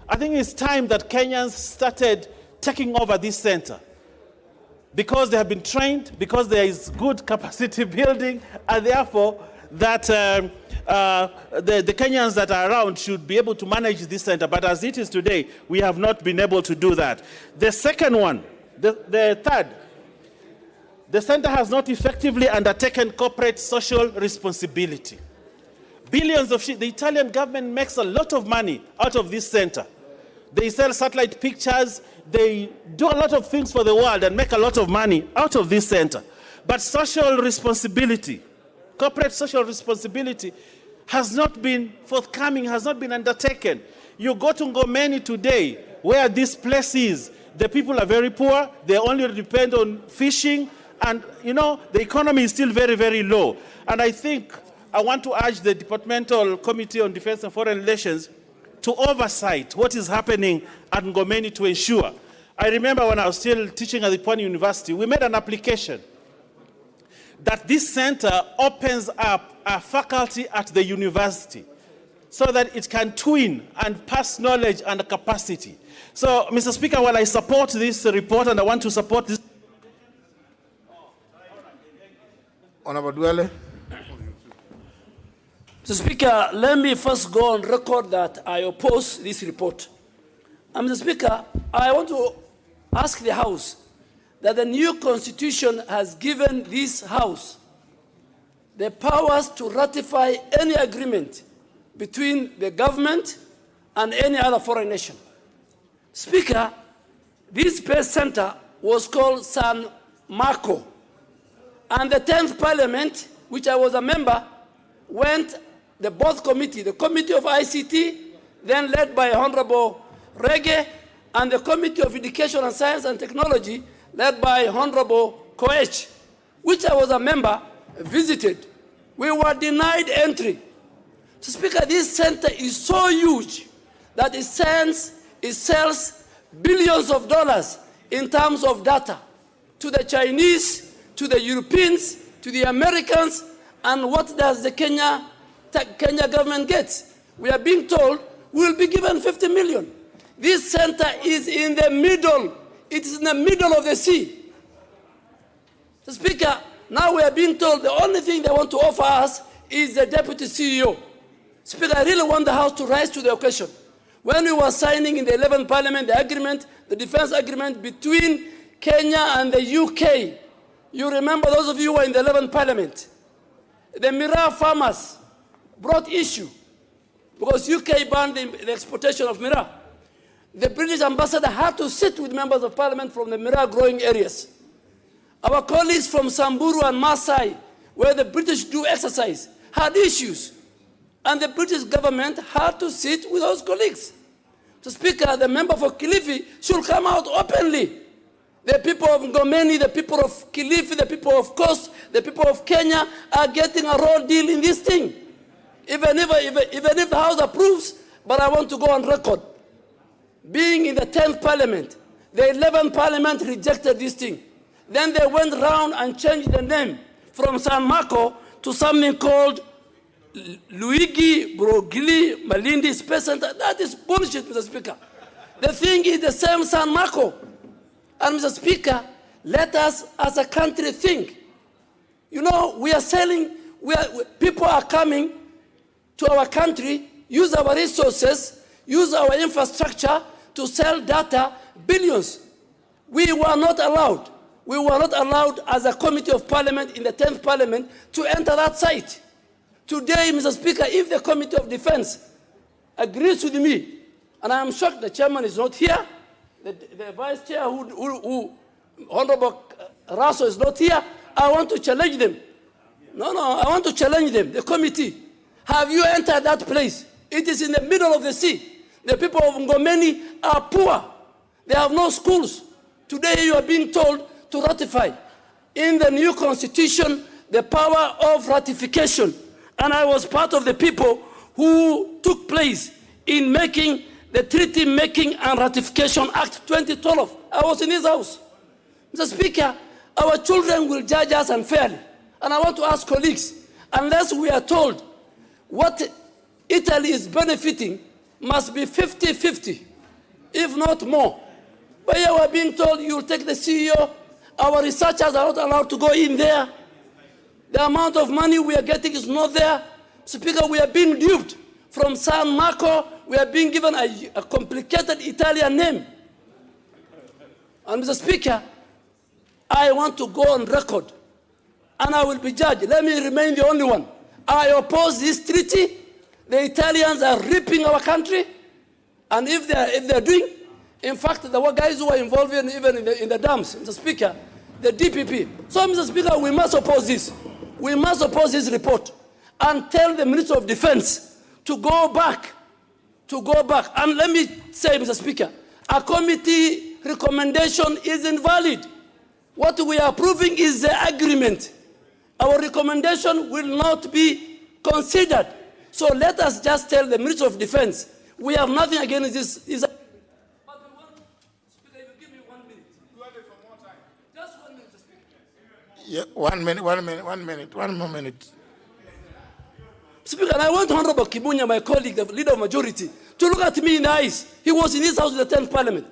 Speaker 13: I think it's time that Kenyans started taking over this center, because they have been trained, because there is good capacity building, and therefore that the Kenyans that are around should be able to manage this center. But as it is today, we have not been able to do that. The second one, the third, the center has not effectively undertaken corporate social responsibility. Billions of the Italian government makes a lot of money out of this center. They sell satellite pictures, they do a lot of things for the world and make a lot of money out of this center. But social responsibility, corporate social responsibility has not been forthcoming, has not been undertaken. You go to Ngomeni today, where this place is, the people are very poor, they only depend on fishing, and you know, the economy is still very, very low. And I think I want to urge the Departmental Committee on Defense and Foreign Relations to oversight what is happening at Ngomeni to ensure. I remember when I was still teaching at the Pwani University, we made an application that this center opens up a faculty at the university so that it can twin and pass knowledge and capacity. So, Mr. Speaker, while I support this report and I want to support this...
Speaker 2: Honorable Duale.
Speaker 14: Mr. Speaker, let me first go on record that I oppose this report. And Mr. Speaker, I want to ask the House that the new constitution has given this House the powers to ratify any agreement between the government and any other foreign nation. Speaker, this space center was called San Marco, and the 10th Parliament, which I was a member, went both committee, the Committee of ICT, then led by Honorable Rege, and the Committee of Education and Science and Technology, led by Honorable Koech, which I was a member, visited. We were denied entry. So, Speaker, this center is so huge that it sells billions of dollars in terms of data to the Chinese, to the Europeans, to the Americans, and what does the Kenya government get? We are being told we will be given 50 million. This center is in the middle. It is in the middle of the sea. So, Speaker, now we are being told the only thing they want to offer us is the deputy CEO. Speaker, I really want the House to rise to the occasion. When we were signing in the 11th Parliament the agreement, the defense agreement between Kenya and the UK, you remember, those of you who were in the 11th Parliament, the Miraa farmers brought issue because UK banned the exportation of Miraa. The British ambassador had to sit with members of Parliament from the Miraa growing areas. Our colleagues from Samburu and Maasai, where the British do exercise, had issues. And the British government had to sit with those colleagues. So, Speaker, the member for Kilifi should come out openly. The people of Ngomeni, the people of Kilifi, the people of Coast, the people of Kenya are getting a raw deal in this thing. Even if the House approves, But I want to go on record. Being in the 10th parliament, the 11th parliament rejected this thing. Then they went round and changed the name from San Marco to something called Luigi Broglie Malindi Space Center. That is bullshit, Mr. Speaker. The thing is the same San Marco. And Mr. Speaker, let us as a country think. You know, we are selling, people are coming to our country, use our resources, use our infrastructure to sell data, billions. We were not allowed. We were not allowed as a committee of parliament in the 10th parliament to enter that site. Today, Mr. Speaker, if the Committee of Defense agrees with me, and I am shocked the chairman is not here, the vice chair Honorable Raso is not here, I want to challenge them. No, I want to challenge them, the committee. Have you entered that place? It is in the middle of the sea. The people of Ngomeni are poor. They have no schools. Today you are being told to ratify. In the new constitution, the power of ratification. And I was part of the people who took place in making the Treaty Making and Ratification Act 2012. I was in his house. Mr. Speaker, our children will judge us unfairly. And I want to ask colleagues, unless we are told what Italy is benefiting must be 50-50, if not more. But here we are being told you will take the CEO. Our researchers are not allowed to go in there. The amount of money we are getting is not there. Speaker, we are being duped. From San Marco, we are being given a complicated Italian name. And Mr. Speaker, I want to go on record, and I will be judged. Let me remain the only one. I oppose this treaty. The Italians are ripping our country, and if they're doing, in fact, there were guys who were involved even in the dams, Mr. Speaker, the DPP. So, Mr. Speaker, we must oppose this. We must oppose this report and tell the Minister of Defense to go back. And let me say, Mr. Speaker, a committee recommendation is invalid. What we are approving is the agreement. Our recommendation will not be considered. So let us just tell the Minister of Defense, we have nothing against this. But we want, Speaker, if you give me 1 minute. You have it for more time. Just 1 minute, Speaker.
Speaker 2: Yeah, 1 more minute.
Speaker 14: Speaker, and I want Honorable Kibunya, my colleague, the leader of majority, to look at me in the eyes. He was in his house in the 10th parliament.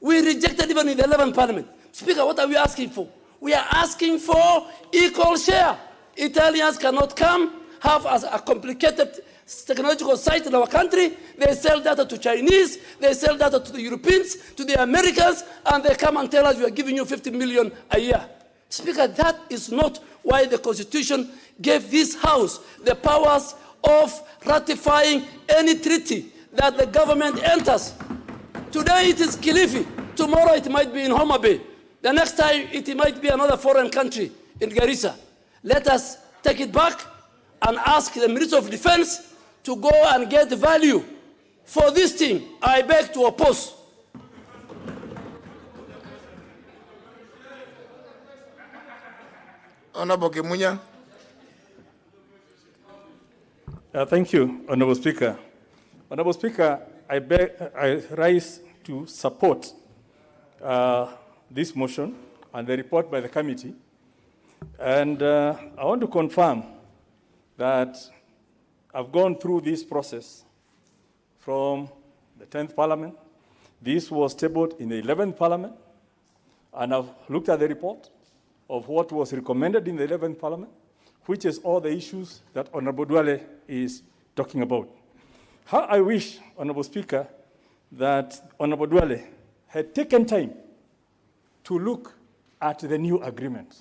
Speaker 14: We rejected even in the 11th parliament. Speaker, what are we asking for? We are asking for equal share. Italians cannot come, have a complicated technological site in our country. They sell data to Chinese, they sell data to the Europeans, to the Americans, and they come and tell us we are giving you 50 million a year. Speaker, that is not why the Constitution gave this House the powers of ratifying any treaty that the government enters. Today it is Kilifi, tomorrow it might be in Homa Bay. The next time it might be another foreign country in Garissa. Let us take it back and ask the Minister of Defense to go and get value for this thing. I beg to oppose.
Speaker 2: Honorable Kimunya.
Speaker 1: Thank you, Honorable Speaker. Honorable Speaker, I rise to support this motion and the report by the committee. And I want to confirm that I've gone through this process from the 10th Parliament. This was tabled in the 11th Parliament, and I've looked at the report of what was recommended in the 11th Parliament, which is all the issues that Honorable Duale is talking about. How I wish, Honorable Speaker, that Honorable Duale had taken time to look at the new agreement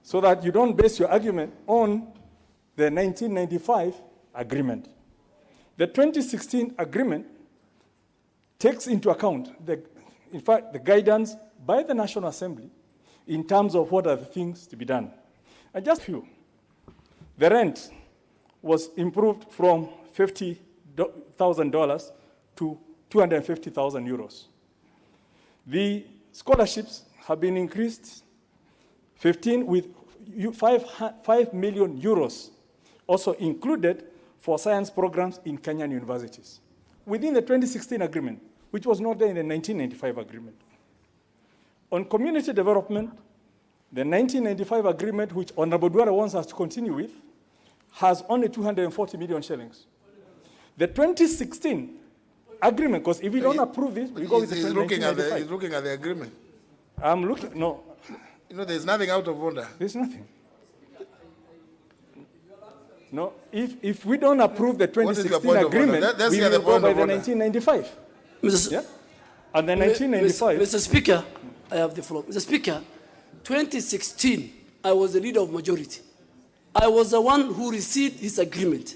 Speaker 1: so that you don't base your argument on the 1995 agreement. The 2016 agreement takes into account, in fact, the guidance by the National Assembly in terms of what are the things to be done. And just few. The rent was improved from $50,000 to 250,000 euros. The scholarships have been increased 15 with 5 million euros also included for science programs in Kenyan universities. within the 2016 agreement, which was not there in the 1995 agreement. On community development, the 1995 agreement, which Honorable Duara wants us to continue with, has only 240 million shillings. The 2016 agreement, because if we don't approve this, we go with the
Speaker 2: He's
Speaker 1: 1995.
Speaker 2: he's looking at the agreement.
Speaker 1: I'm looking, no.
Speaker 2: You know, there's nothing out of order.
Speaker 1: There's nothing. No, if we don't approve the
Speaker 2: What is your
Speaker 1: 2016
Speaker 2: point of order?
Speaker 1: agreement,
Speaker 2: Let's
Speaker 1: we
Speaker 2: hear the
Speaker 1: will go
Speaker 2: point
Speaker 1: by
Speaker 2: of
Speaker 1: the
Speaker 2: order.
Speaker 1: 1995. Yeah? And the 1995.
Speaker 14: Mr. Speaker, I have the floor. Mr. Speaker, 2016, I was the leader of majority. I was the one who received this agreement.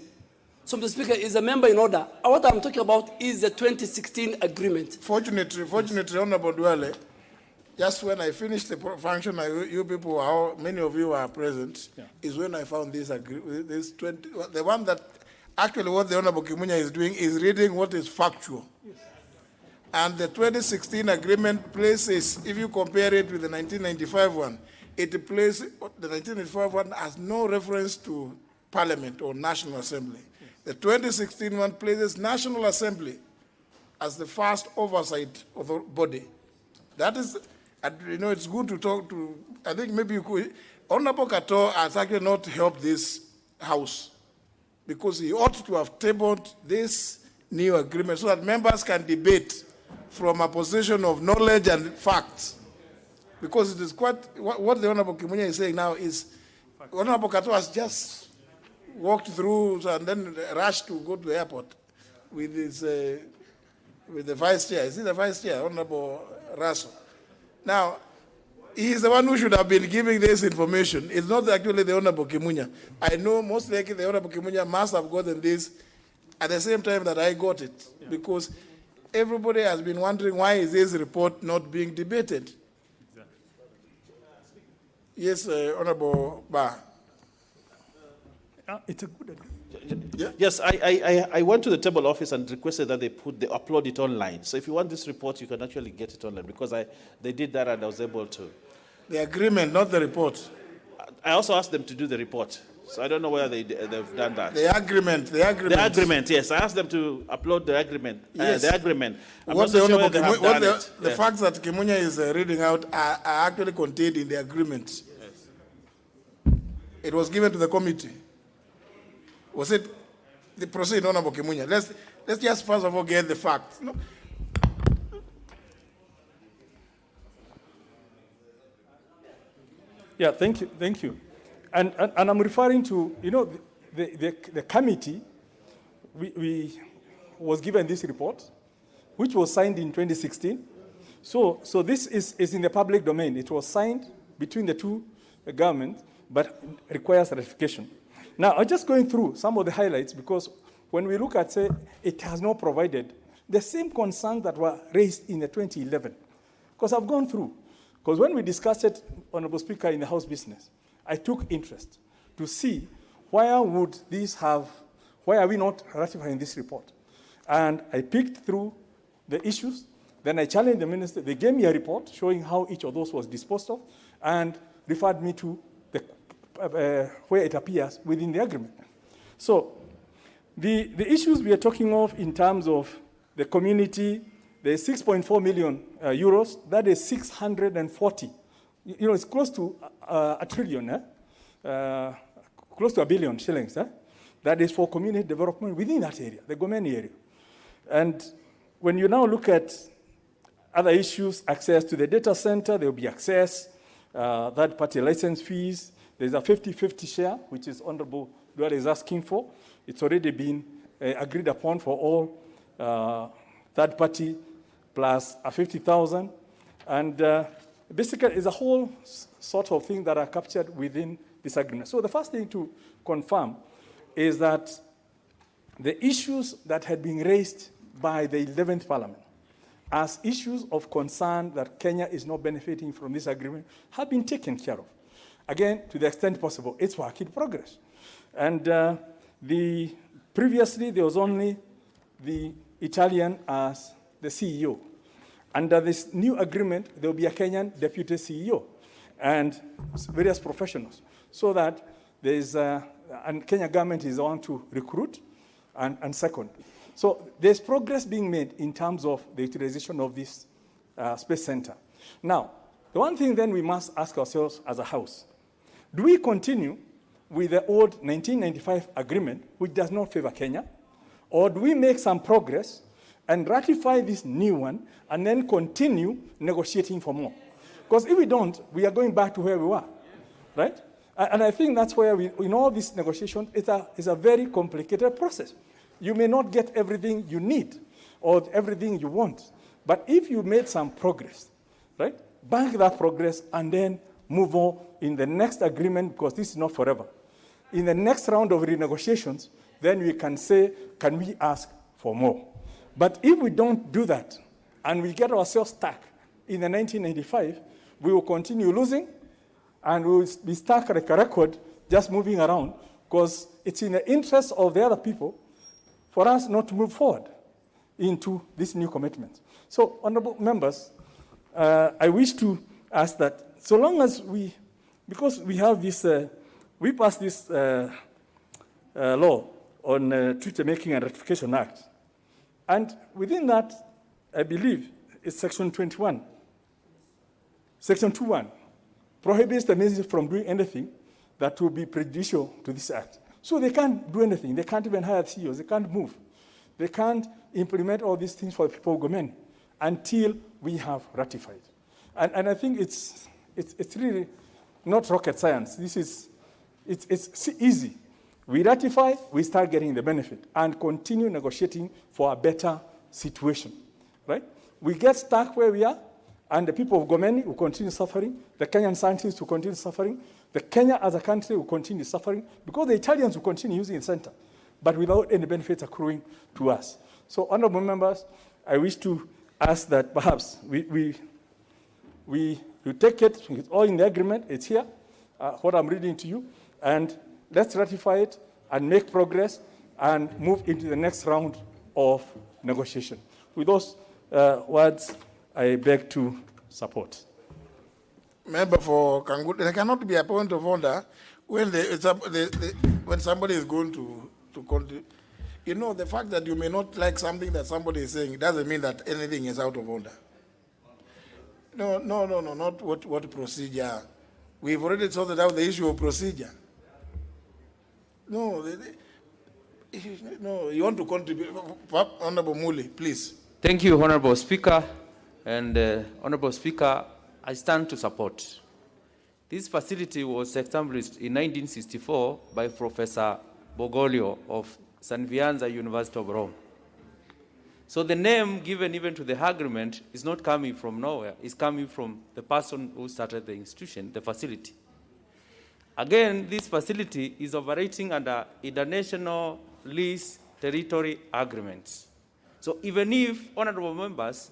Speaker 14: So, Mr. Speaker, is a member in order. What I'm talking about is the 2016 agreement.
Speaker 2: Fortunately, Honorable Duale, just when I finished the function, you people, many of you are present, is when I found this agreement. This 20, the one that actually what the Honorable Kimunya is doing is reading what is factual. Yes. And the 2016 agreement places, if you compare it with the 1995 one, it places, the 1995 one has no reference to Parliament or National Assembly. Yes. The 2016 one places National Assembly as the first oversight of the body. That is, you know, it's good to talk to, I think maybe you could, Honorable Kato has actually not helped this House because he ought to have tabled this new agreement so that members can debate from a position of knowledge and facts. Because it is quite, what the Honorable Kimunya is saying now is, Honorable Kato has just walked through and then rushed to go to the airport with his, with the Vice Chair. Is he the Vice Chair, Honorable Raso? Now, he is the one who should have been giving this information. It's not actually the Honorable Kimunya. I know most likely the Honorable Kimunya must have gotten this at the same time that I got it, because everybody has been wondering why is this report not being debated. Yes, Honorable Ba.
Speaker 1: It's a good agreement.
Speaker 2: Yeah.
Speaker 13: Yes, I went to the table office and requested that they upload it online. So if you want this report, you can actually get it online because they did that and I was able to.
Speaker 2: The agreement, not the report.
Speaker 13: I also asked them to do the report. So I don't know whether they've done that.
Speaker 2: The agreement.
Speaker 13: The agreement, yes. I asked them to upload the agreement.
Speaker 2: Yes.
Speaker 13: The agreement. I'm
Speaker 2: What
Speaker 13: not so
Speaker 2: the
Speaker 13: sure whether they have done it.
Speaker 2: the facts that Kimunya is reading out are actually contained in the agreement. Yes. It was given to the committee. Was it the proceed, Honorable Kimunya? Let's just first of all get the facts. No.
Speaker 1: Yeah, thank you. And I'm referring to, you know, the committee we was given this report, which was signed in 2016. So this is in the public domain. It was signed between the two governments, but requires ratification. Now, I'm just going through some of the highlights because when we look at, say, it has not provided the same concerns that were raised in the 2011. Because I've gone through. Because when we discussed it, Honorable Speaker, in the House business, I took interest to see why are we not ratifying this report? And I picked through the issues. Then I challenged the minister. They gave me a report showing how each of those was disposed of and referred me to where it appears within the agreement. So the issues we are talking of in terms of the community, the 6.4 million euros, that is 640. You know, it's close to a trillion, close to a billion shillings. That is for community development within that area, the Gomeni area. And when you now look at other issues, access to the data center, there will be access, third-party license fees. There's a 50-50 share, which is Honorable Duale is asking for. It's already been agreed upon for all third-party plus a 50,000. And basically, it's a whole sort of thing that are captured within this agreement. So the first thing to confirm is that the issues that had been raised by the 11th Parliament as issues of concern that Kenya is not benefiting from this agreement have been taken care of. Again, to the extent possible, it's work in progress. And previously, there was only the Italian as the CEO. Under this new agreement, there will be a Kenyan deputy CEO and various professionals, so that there is and Kenya government is on to recruit and second.
Speaker 15: So there's progress being made in terms of the utilization of this space center. Now, the one thing then we must ask ourselves as a House, do we continue with the old 1995 agreement, which does not favor Kenya, or do we make some progress and ratify this new one and then continue negotiating for more? Because if we don't, we are going back to where we were, right? And I think that's where in all these negotiations, it's a very complicated process. You may not get everything you need or everything you want, but if you made some progress, right, bank that progress and then move on in the next agreement, because this is not forever. In the next round of renegotiations, then we can say, can we ask for more? But if we don't do that and we get ourselves stuck in the 1995, we will continue losing and we will be stuck like a record just moving around, because it's in the interest of the other people for us not to move forward into this new commitment. So, honorable members, I wish to ask that so long as because we have this, we passed this law on Treaty Making and Ratification Act, and within that, I believe it's Section 21. Section 21 prohibits the ministry from doing anything that will be prejudicial to this act. So they can't do anything. They can't even hire CEOs. They can't move. They can't implement all these things for the people of Gomeni until we have ratified. And I think it's really not rocket science. It's easy. We ratify, we start getting the benefit and continue negotiating for a better situation, right? We get stuck where we are, and the people of Gomeni will continue suffering. The Kenyan scientists will continue suffering. The Kenya as a country will continue suffering because the Italians will continue using the center, but without any benefits accruing to us. So, honorable members, I wish to ask that perhaps we take it. It's all in the agreement. It's here, what I'm reading to you, and let's ratify it and make progress and move into the next round of negotiation. With those words, I beg to support.
Speaker 2: Member for Kangut, there cannot be a point of order when when somebody is going to continue. You know, the fact that you may not like something that somebody is saying doesn't mean that anything is out of order. No, not what procedure. We've already sorted out the issue of procedure. No, you want to contribute. Honorable Muli, please.
Speaker 16: Thank you, Honorable Speaker. And Honorable Speaker, I stand to support. This facility was established in 1964 by Professor Bogoglio of San Vianza University of Rome. So the name given even to the agreement is not coming from nowhere. It's coming from the person who started the institution, the facility. Again, this facility is operating under international lease territory agreements. So even if, honorable members,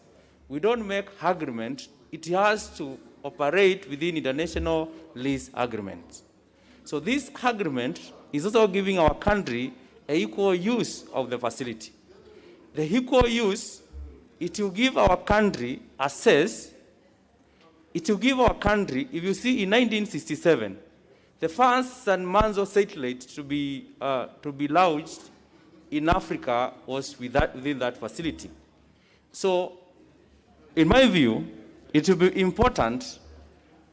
Speaker 16: we don't make agreement, it has to operate within international lease agreements. So this agreement is also giving our country an equal use of the facility. The equal use, it will give our country access. It will give our country, if you see in 1967, the first San Manzo satellite to be launched in Africa was within that facility. So, in my view, it will be important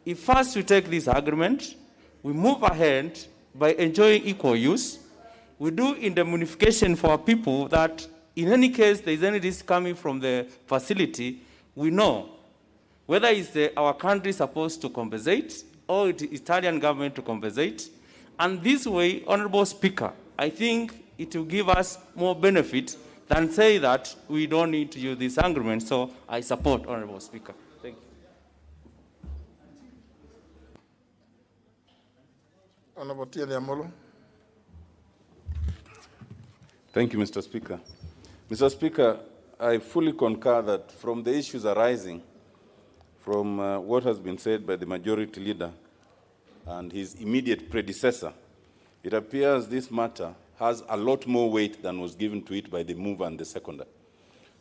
Speaker 16: if first we take this agreement, we move ahead by enjoying equal use, we do indemnification for our people that in any case there is any risk coming from the facility, we know whether it's our country supposed to compensate or the Italian government to compensate. And this way, Honorable Speaker, I think it will give us more benefit than say that we don't need to use this agreement. So I support, Honorable Speaker. Thank you.
Speaker 2: Honorable Tiele Amolo.
Speaker 17: Thank you, Mr. Speaker. Mr. Speaker, I fully concur that from the issues arising from what has been said by the majority leader and his immediate predecessor, it appears this matter has a lot more weight than was given to it by the mover and the seconder.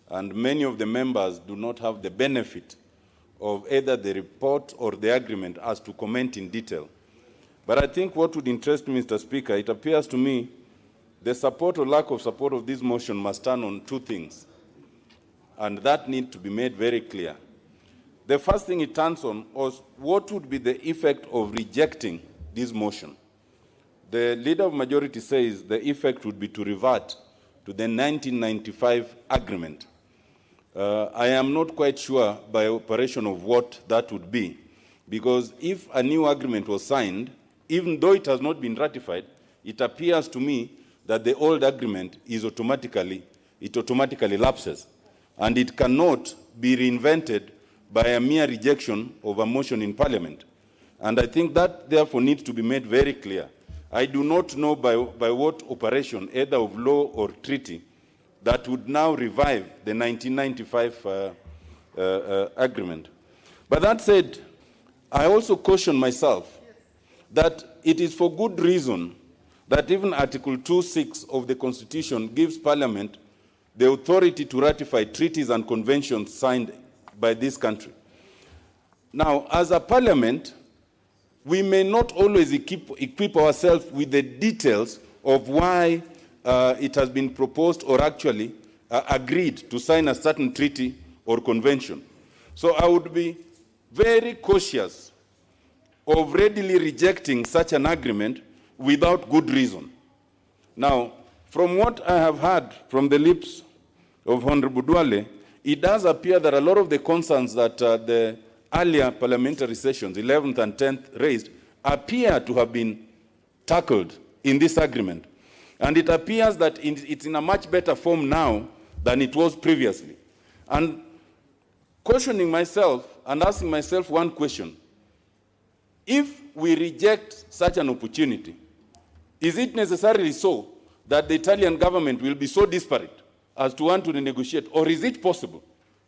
Speaker 17: And many of the members do not have the benefit of either the report or the agreement as to comment in detail. But I think what would interest me, Mr. Speaker, it appears to me the support or lack of support of this motion must turn on two things, and that need to be made very clear. The first thing it turns on was what would be the effect of rejecting this motion. The Leader of Majority says the effect would be to revert to the 1995 agreement. I am not quite sure by operation of what that would be, because if a new agreement was signed, even though it has not been ratified, it appears to me that the old agreement is automatically lapses, and it cannot be reinvented by a mere rejection of a motion in Parliament. And I think that therefore needs to be made very clear. I do not know by what operation, either of law or treaty, that would now revive the 1995 agreement. But that said, I also caution myself that it is for good reason that even Article 2.6 of the Constitution gives Parliament the authority to ratify treaties and conventions signed by this country. Now, as a Parliament, we may not always equip ourselves with the details of why it has been proposed or actually agreed to sign a certain treaty or convention. So I would be very cautious of readily rejecting such an agreement without good reason. Now, from what I have heard from the lips of Honorable Duale, it does appear that a lot of the concerns that the earlier parliamentary sessions, 11th and 10th, raised, appear to have been tackled in this agreement. And it appears that it's in a much better form now than it was previously. And questioning myself and asking myself one question: if we reject such an opportunity, is it necessarily so that the Italian government will be so disparate as to want to renegotiate? Or is it possible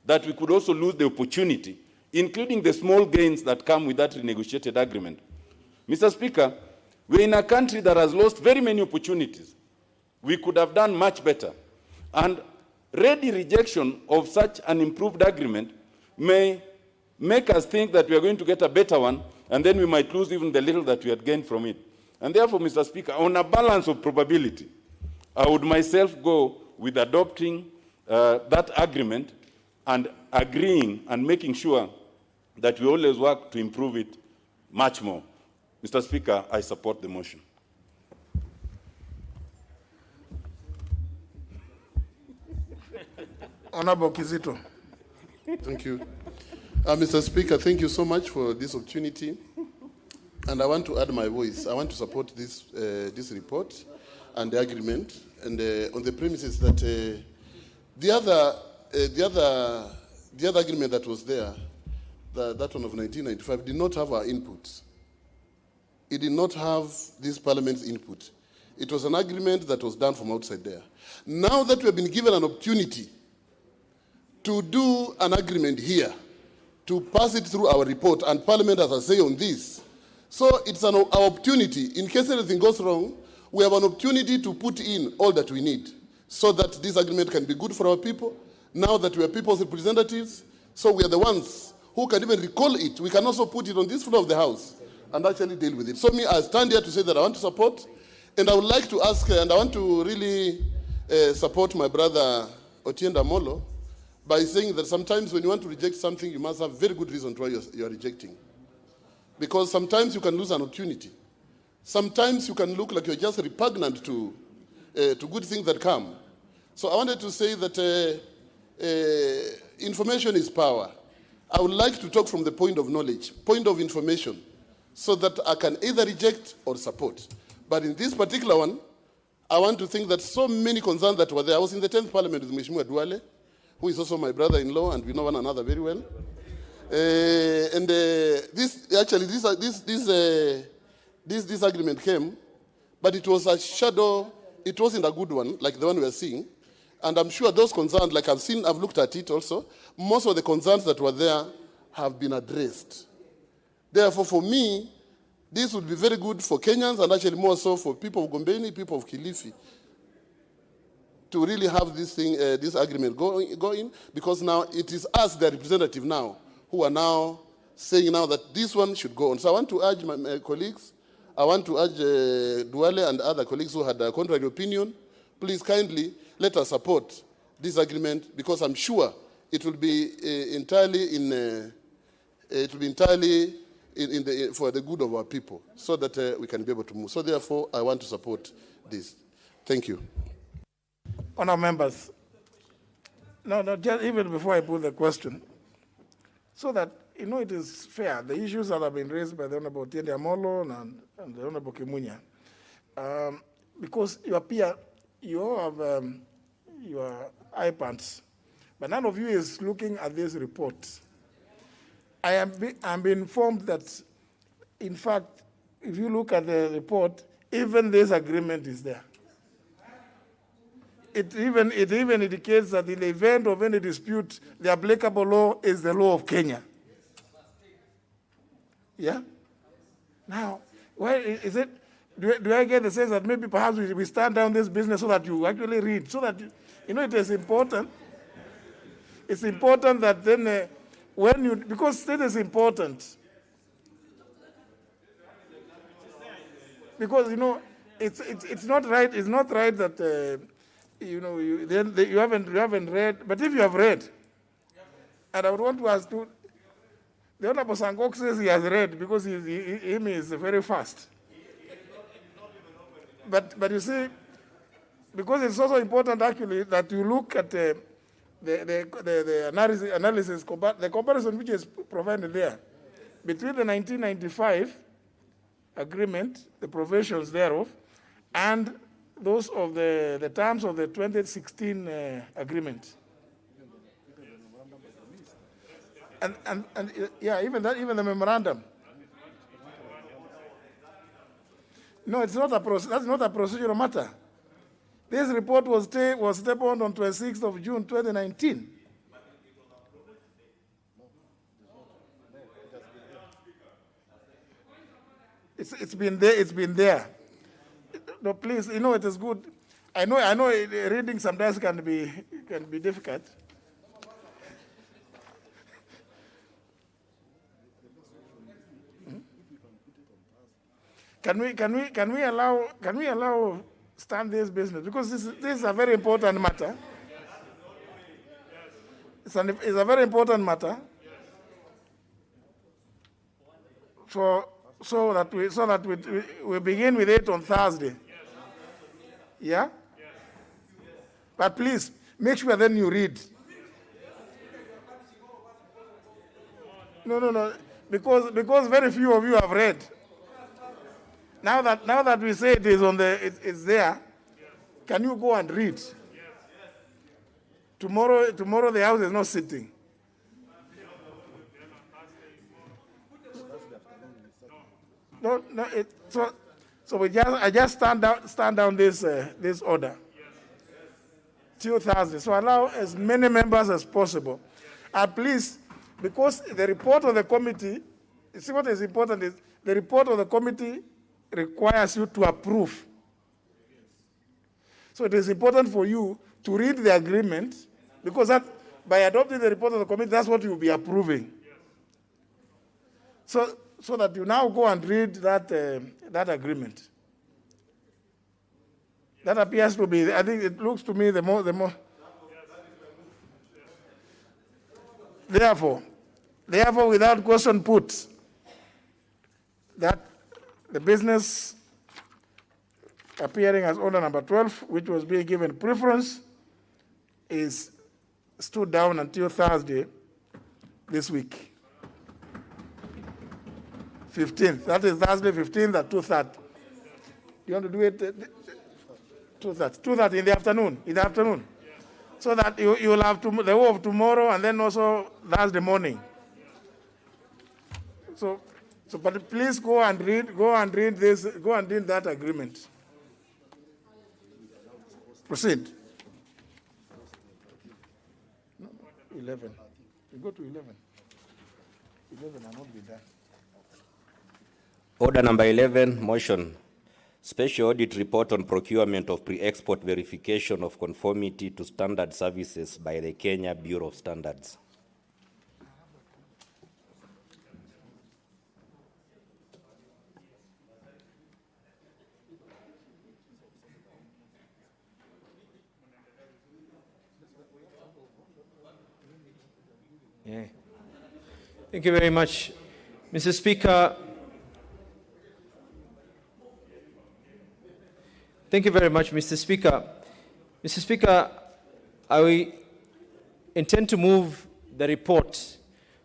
Speaker 17: that we could also lose the opportunity, including the small gains that come with that renegotiated agreement? Mr. Speaker, we're in a country that has lost very many opportunities. We could have done much better. And ready rejection of such an improved agreement may make us think that we are going to get a better one, and then we might lose even the little that we had gained from it. And therefore, Mr. Speaker, on a balance of probability, I would myself go with adopting that agreement and agreeing and making sure that we always work to improve it much more. Mr. Speaker, I support the motion.
Speaker 2: Honorable Kizito.
Speaker 18: Thank you. Mr. Speaker, thank you so much for this opportunity. And I want to add my voice. I want to support this, this report and the agreement, and on the premises that the other agreement that was there, that one of 1995, did not have our input. It did not have this Parliament's input. It was an agreement that was done from outside there. Now that we have been given an opportunity to do an agreement here, to pass it through our report, and Parliament has a say on this. So it's our opportunity. In case anything goes wrong, we have an opportunity to put in all that we need so that this agreement can be good for our people. Now that we are people's representatives, so we are the ones who can even recall it. We can also put it on this floor of the House and actually deal with it. So me, I stand here to say that I want to support, and I would like to ask, and I want to really support my brother Otienda Molo by saying that sometimes when you want to reject something, you must have very good reason to why you're rejecting. Because sometimes you can lose an opportunity. Sometimes you can look like you're just repugnant to good things that come. So I wanted to say that information is power. I would like to talk from the point of knowledge, point of information, so that I can either reject or support. But in this particular one, I want to think that so many concerns that were there. I was in the 10th Parliament with Mheshimiwa Duale, who is also my brother-in-law, and we know one another very well. This agreement came, but it was a shadow. It wasn't a good one, like the one we are seeing. And I'm sure those concerns, like I've looked at it also, most of the concerns that were there have been addressed. Therefore, for me, this would be very good for Kenyans, and actually more so for people of Gombeni, people of Kilifi, to really have this thing, this agreement going, because now it is us, the representative now, who are now saying now that this one should go on. So I want to urge my colleagues, I want to urge Duale and other colleagues who had a contrary opinion, please kindly let us support this agreement, because I'm sure it will be entirely for the good of our people, so that we can be able to move. So therefore, I want to support this. Thank you.
Speaker 2: Honour members, just even before I put the question, so that it is fair, the issues that have been raised by the Honourable Tiende Amolo and the Honourable Kimunya, because you all have your iPads, but none of you is looking at this report. I'm being informed that, in fact, if you look at the report, even this agreement is there. It even indicates that in the event of any dispute, the applicable law is the law of Kenya. Yeah? Now, where is it? Do I get the sense that maybe perhaps we stand down this business so that you actually read, so that, it is important. It's important that then because it is important. Because, it's not right that, you haven't read, but if you have read, and I would want to ask you, the Honorable Sangok says he has read because he is very fast. But you see, because it's also important actually that you look at the analysis, the comparison which is provided there between the 1995 agreement, the provisions thereof, and those of the terms of the 2016 agreement. And yeah, even the memorandum. No, it's not that's not a procedural matter. This report was tabled on 26th of June 2019. It's been there. No, please, it is good. I know reading sometimes can be difficult. Can we allow stand this business, because this is a very important matter. It's a very important matter. So that we begin with it on Thursday. Yeah? But please make sure then you read. No. Because very few of you have read. Now that we say it is it's there, can you go and read? Tomorrow the House is not sitting. No. I just stand down this order till Thursday. So allow as many members as possible. And please, because the report of the committee, you see what is important is the report of the committee requires you to approve. So it is important for you to read the agreement, because that by adopting the report of the committee, that's what you will be approving. So that you now go and read that agreement. That appears to be, I think it looks to me the more. Therefore, without question put, that the business appearing as order number 12, which was being given preference, is stood down until Thursday this week. 15th. That is Thursday 15th at 2:30. You want to do it 2:30? 2:30 in the afternoon. So that you will have the whole of tomorrow and then also Thursday morning. So, but please go and read that agreement. Proceed. No, 11. You go to 11. 11 will not be done.
Speaker 9: Order number 11, motion. Special audit report on procurement of pre-export verification of conformity to standard services by the Kenya Bureau of Standards.
Speaker 19: Yeah. Thank you very much. Mr. Speaker, thank you very much, Mr. Speaker. Mr. Speaker, I intend to move the report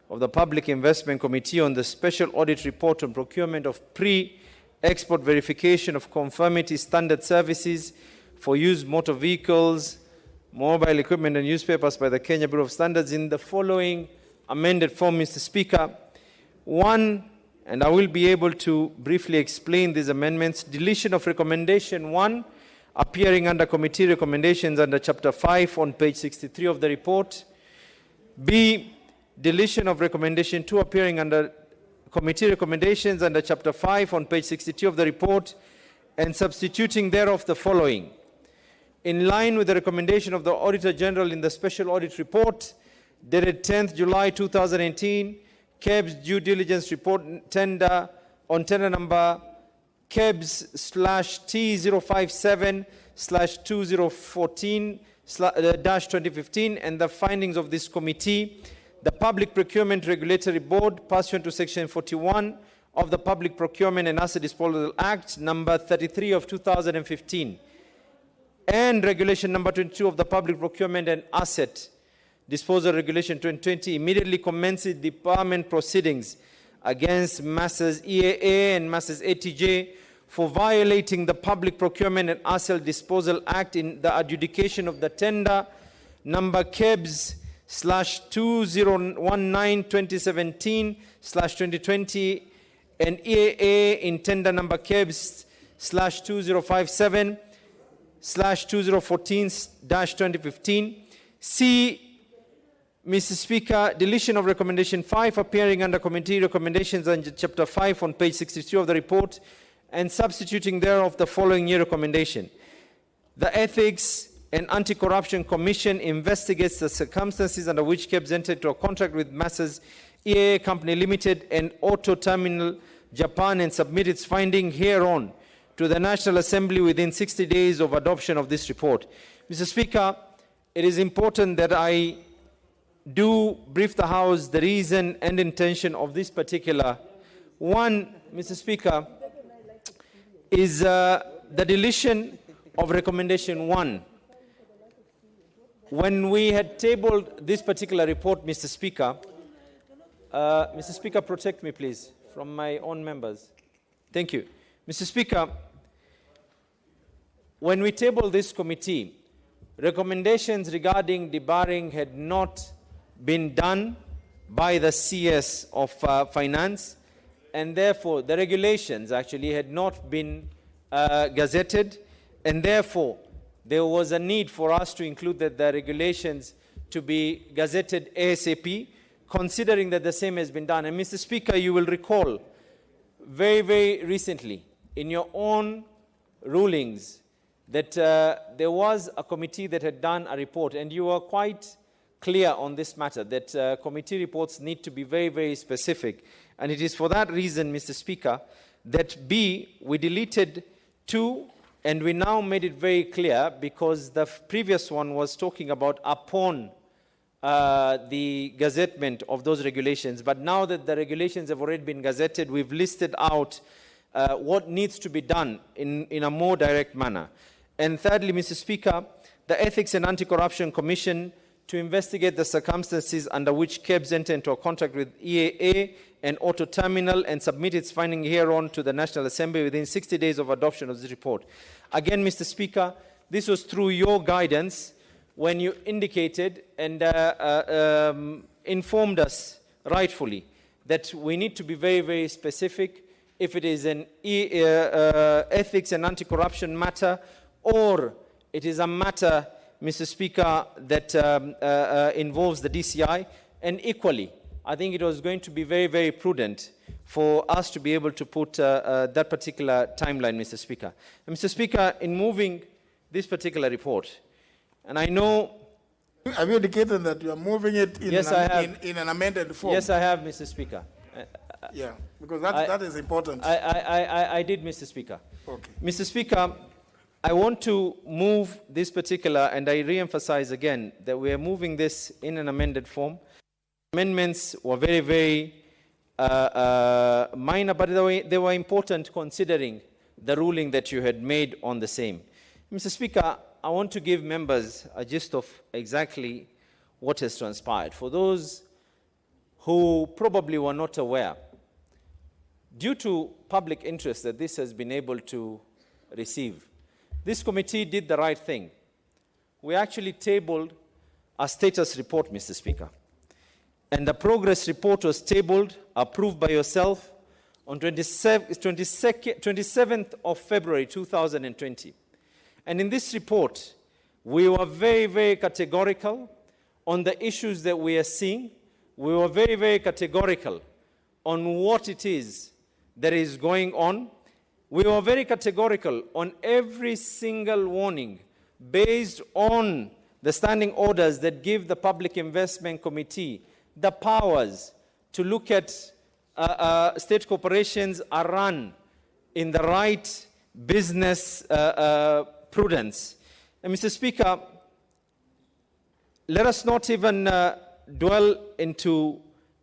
Speaker 19: of the Public Investment Committee on the Special Audit Report on Procurement of Pre-Export Verification of Conformity Standard Services for Used Motor Vehicles, Mobile Equipment and Newspapers by the Kenya Bureau of Standards in the following amended form, Mr. Speaker. One, and I will be able to briefly explain these amendments: deletion of recommendation 1, appearing under committee recommendations under Chapter 5 on page 63 of the report. B, deletion of recommendation 2, appearing under committee recommendations under Chapter 5 on page 62 of the report, and substituting thereof the following. In line with the recommendation of the Auditor General in the Special Audit Report, dated 10th July 2018, KEBS due diligence report tender on tender number KEBS/T057/2014-2015 and the findings of this committee, the Public Procurement Regulatory Board, pursuant to Section 41 of the Public Procurement and Asset Disposal Act, number 33 of 2015, and Regulation number 22 of the Public Procurement and Asset Disposal Regulation 2020, immediately commences department proceedings against Messrs. EAA and Messrs. ATJ for violating the Public Procurement and Asset Disposal Act in the adjudication of the tender number KEBS/2019-2017/2020 and EAA in tender number KEBS/2057/2014-2015. C, Mr. Speaker, deletion of recommendation 5, appearing under committee recommendations under Chapter 5 on page 63 of the report, and substituting thereof the following year recommendation. The Ethics and Anti-Corruption Commission investigates the circumstances under which KEBS entered into a contract with Messrs. EAA Company Limited and Auto Terminal Japan and submit its finding hereon to the National Assembly within 60 days of adoption of this report. Mr. Speaker, it is important that I do brief the House the reason and intention of this particular one, Mr. Speaker, is the deletion of recommendation 1. When we had tabled this particular report, Mr. Speaker, protect me, please, from my own members. Thank you. Mr. Speaker, when we tabled this committee, recommendations regarding debarring had not been done by the CS of Finance, and therefore the regulations actually had not been gazetted, and therefore there was a need for us to include the regulations to be gazetted ASAP, considering that the same has been done. And Mr. Speaker, you will recall very, very recently in your own rulings that there was a committee that had done a report, and you were quite clear on this matter, that committee reports need to be very, very specific. And it is for that reason, Mr. Speaker, that B, we deleted 2, and we now made it very clear, because the previous one was talking about upon the gazettement of those regulations. But now that the regulations have already been gazetted, we've listed out what needs to be done in a more direct manner. And thirdly, Mr. Speaker, the Ethics and Anti-Corruption Commission to investigate the circumstances under which KEBS entered into a contract with EAA and Auto Terminal and submit its finding hereon to the National Assembly within 60 days of adoption of this report. Again, Mr. Speaker, this was through your guidance when you indicated and informed us rightfully that we need to be very, very specific if it is an ethics and anti-corruption matter, or it is a matter, Mr. Speaker, that involves the DCI. And equally, I think it was going to be very, very prudent for us to be able to put that particular timeline, Mr. Speaker. And Mr. Speaker, in moving this particular report, and I know...
Speaker 2: Have you indicated that you are moving it in,
Speaker 19: yes,
Speaker 2: in an amended form?
Speaker 19: Yes, I have, Mr. Speaker.
Speaker 2: Yeah, because that is important.
Speaker 19: I did, Mr. Speaker.
Speaker 2: Okay.
Speaker 19: Mr. Speaker, I want to move this particular, and I re-emphasize again that we are moving this in an amended form. Amendments were very, very minor, but they were important considering the ruling that you had made on the same. Mr. Speaker, I want to give members a gist of exactly what has transpired. For those who probably were not aware, due to public interest that this has been able to receive, this committee did the right thing. We actually tabled a status report, Mr. Speaker. And the progress report was tabled, approved by yourself on 27th of February 2020. And in this report, we were very, very categorical on the issues that we are seeing. We were very, very categorical on what it is that is going on. We were very categorical on every single warning based on the standing orders that give the Public Investment Committee the powers to look at state corporations are run in the right business prudence. And Mr. Speaker, let us not even dwell into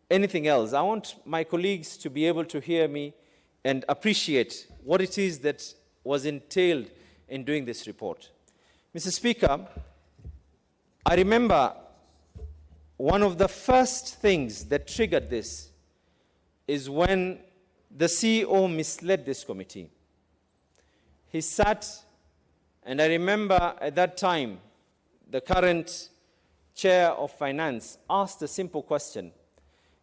Speaker 19: anything else. I want my colleagues to be able to hear me and appreciate what it is that was entailed in doing this report. Mr. Speaker, I remember one of the first things that triggered this is when the CEO misled this committee. He sat, and I remember at that time, the current chair of finance asked a simple question.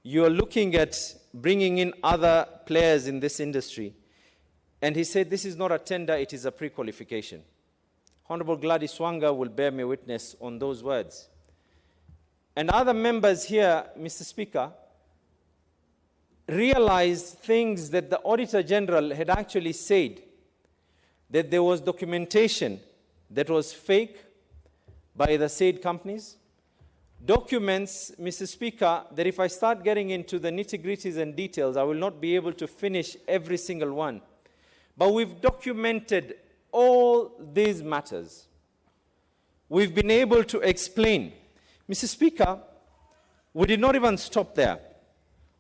Speaker 19: You are looking at bringing in other players in this industry. And he said, this is not a tender, it is a pre-qualification. Honorable Gladys Wanga will bear me witness on those words. And other members here, Mr. Speaker, realized things that the Auditor General had actually said, that there was documentation that was fake by the said companies. Documents, Mr. Speaker, that if I start getting into the nitty-gritties and details, I will not be able to finish every single one. But we've documented all these matters. We've been able to explain. Mr. Speaker, we did not even stop there.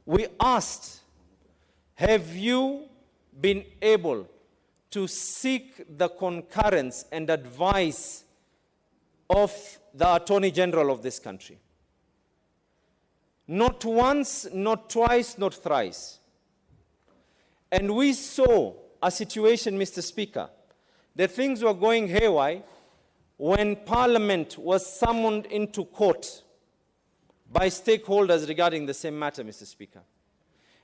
Speaker 19: We asked, have you been able to seek the concurrence and advice of the Attorney General of this country? Not once, not twice, not thrice. And we saw a situation, Mr. Speaker, that things were going haywire when Parliament was summoned into court by stakeholders regarding the same matter, Mr. Speaker.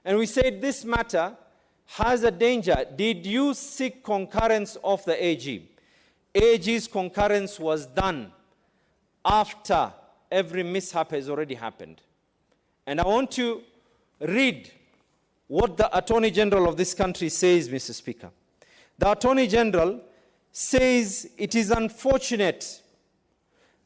Speaker 19: And we said this matter has a danger. Did you seek concurrence of the AG? AG's concurrence was done after every mishap has already happened. And I want to read what the Attorney General of this country says, Mr. Speaker. The Attorney General says it is unfortunate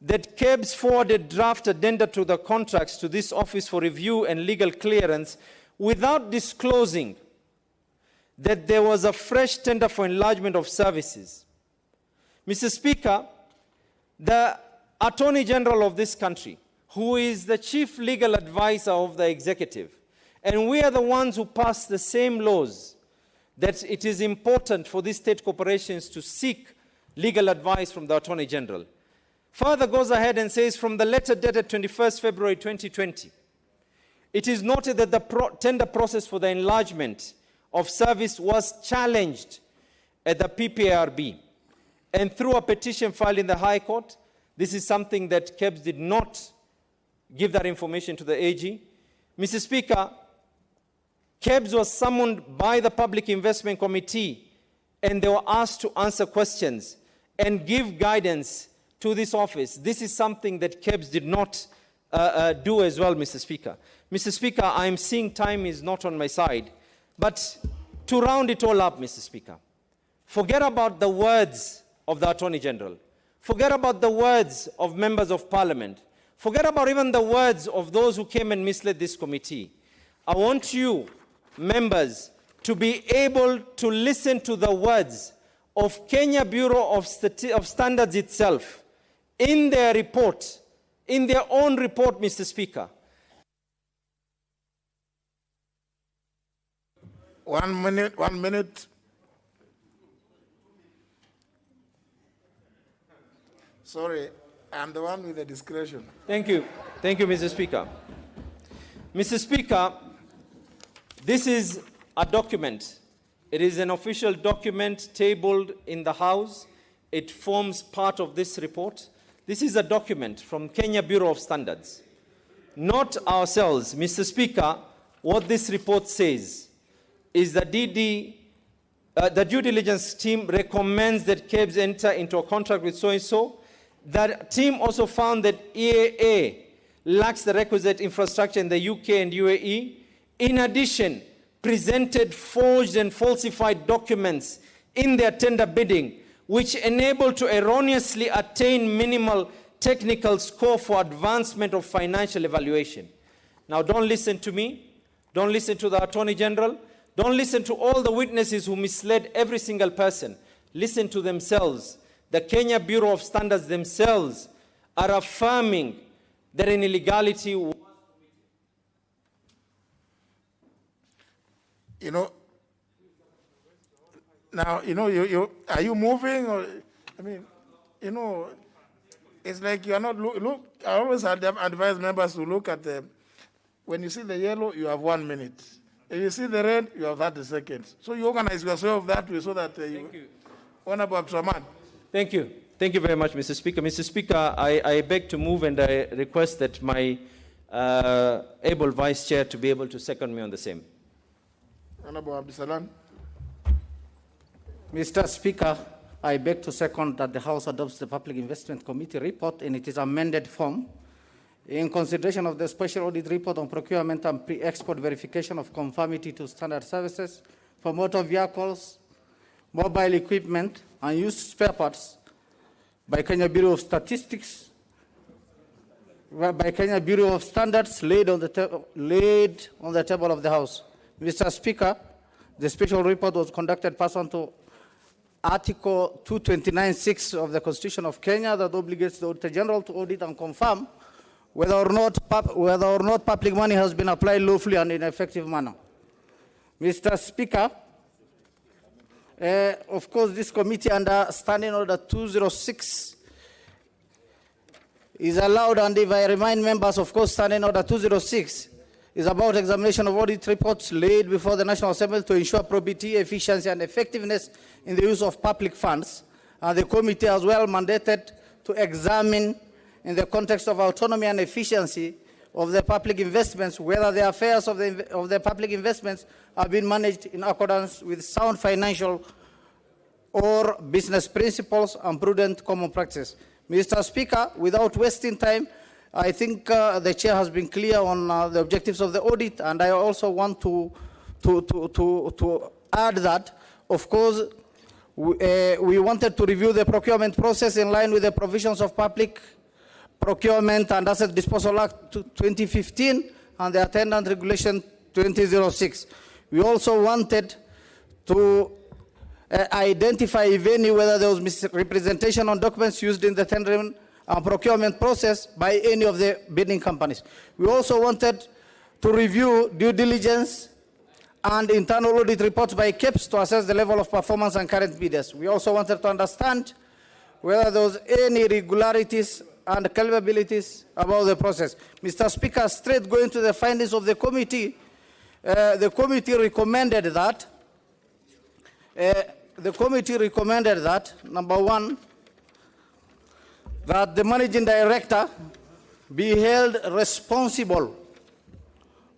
Speaker 19: that KEBS forwarded draft addenda to the contracts to this office for review and legal clearance without disclosing that there was a fresh tender for enlargement of services. Mr. Speaker, the Attorney General of this country, who is the chief legal advisor of the executive, and we are the ones who pass the same laws, that it is important for these state corporations to seek legal advice from the Attorney General. Further goes ahead and says, from the letter dated 21st February 2020, it is noted that the tender process for the enlargement of service was challenged at the PPARB. And through a petition filed in the High Court, this is something that KEBS did not give that information to the AG. Mr. Speaker, KEBS was summoned by the Public Investment Committee, and they were asked to answer questions and give guidance to this office. This is something that KEBS did not do as well, Mr. Speaker. Mr. Speaker, I'm seeing time is not on my side, but to round it all up, Mr. Speaker, forget about the words of the Attorney General. Forget about the words of members of Parliament. Forget about even the words of those who came and misled this committee. I want you, members, to be able to listen to the words of Kenya Bureau of Standards itself in their report, in their own report, Mr. Speaker.
Speaker 2: 1 minute, 1 minute. Sorry, I'm the one with the discretion.
Speaker 19: Thank you. Thank you, Mr. Speaker. Mr. Speaker, this is a document. It is an official document tabled in the House. It forms part of this report. This is a document from Kenya Bureau of Standards. Not ourselves, Mr. Speaker. What this report says is that the due diligence team recommends that KEBS enter into a contract with so-and-so. That team also found that EAA lacks the requisite infrastructure in the UK and UAE. In addition, presented forged and falsified documents in their tender bidding, which enable to erroneously attain minimal technical score for advancement of financial evaluation. Now, don't listen to me. Don't listen to the Attorney General. Don't listen to all the witnesses who misled every single person. Listen to themselves. The Kenya Bureau of Standards themselves are affirming that an illegality was
Speaker 2: You know, now, you know, are you moving? Or, I mean, you know, it's like you are not, look, I always advise members to look at the, when you see the yellow, you have 1 minute. If you see the red, you have 30 seconds. So you organize yourself that way so that
Speaker 19: Thank you.
Speaker 2: Honorable Abdulrahman.
Speaker 19: Thank you. Thank you very much, Mr. Speaker. Mr. Speaker, I beg to move and I request that my able Vice Chair to be able to second me on the same.
Speaker 2: Honorable Abdisalam.
Speaker 12: Mr. Speaker, I beg to second that the House adopts the Public Investment Committee report in its amended form in consideration of the Special Audit Report on Procurement and Pre-Export Verification of Conformity to Standard Services for Motor Vehicles, Mobile Equipment, and Used Spare Parts by Kenya Bureau of Statistics, by Kenya Bureau of Standards laid on the table of the House. Mr. Speaker, the special report was conducted pursuant to Article 229(6) of the Constitution of Kenya that obligates the Auditor General to audit and confirm whether or not public money has been applied lawfully and in an effective manner. Mr. Speaker, of course, this committee under Standing Order 206 is allowed, and if I remind members, of course, Standing Order 206 is about examination of audit reports laid before the National Assembly to ensure probity, efficiency, and effectiveness in the use of public funds. And the committee as well mandated to examine, in the context of autonomy and efficiency of the public investments, whether the affairs of the public investments are being managed in accordance with sound financial or business principles and prudent common practice. Mr. Speaker, without wasting time, I think the Chair has been clear on the objectives of the audit, and I also want to add that, of course, we wanted to review the procurement process in line with the provisions of Public Procurement and Asset Disposal Act 2015 and the Attendant Regulation 2006. We also wanted to identify, if any, whether there was misrepresentation on documents used in the tendering and procurement process by any of the bidding companies. We also wanted to review due diligence and internal audit reports by KEBS to assess the level of performance and current bidders. We also wanted to understand whether there was any irregularities and culpabilities about the process. Mr. Speaker, straight going to the findings of the committee recommended that, number one, that the managing director be held responsible,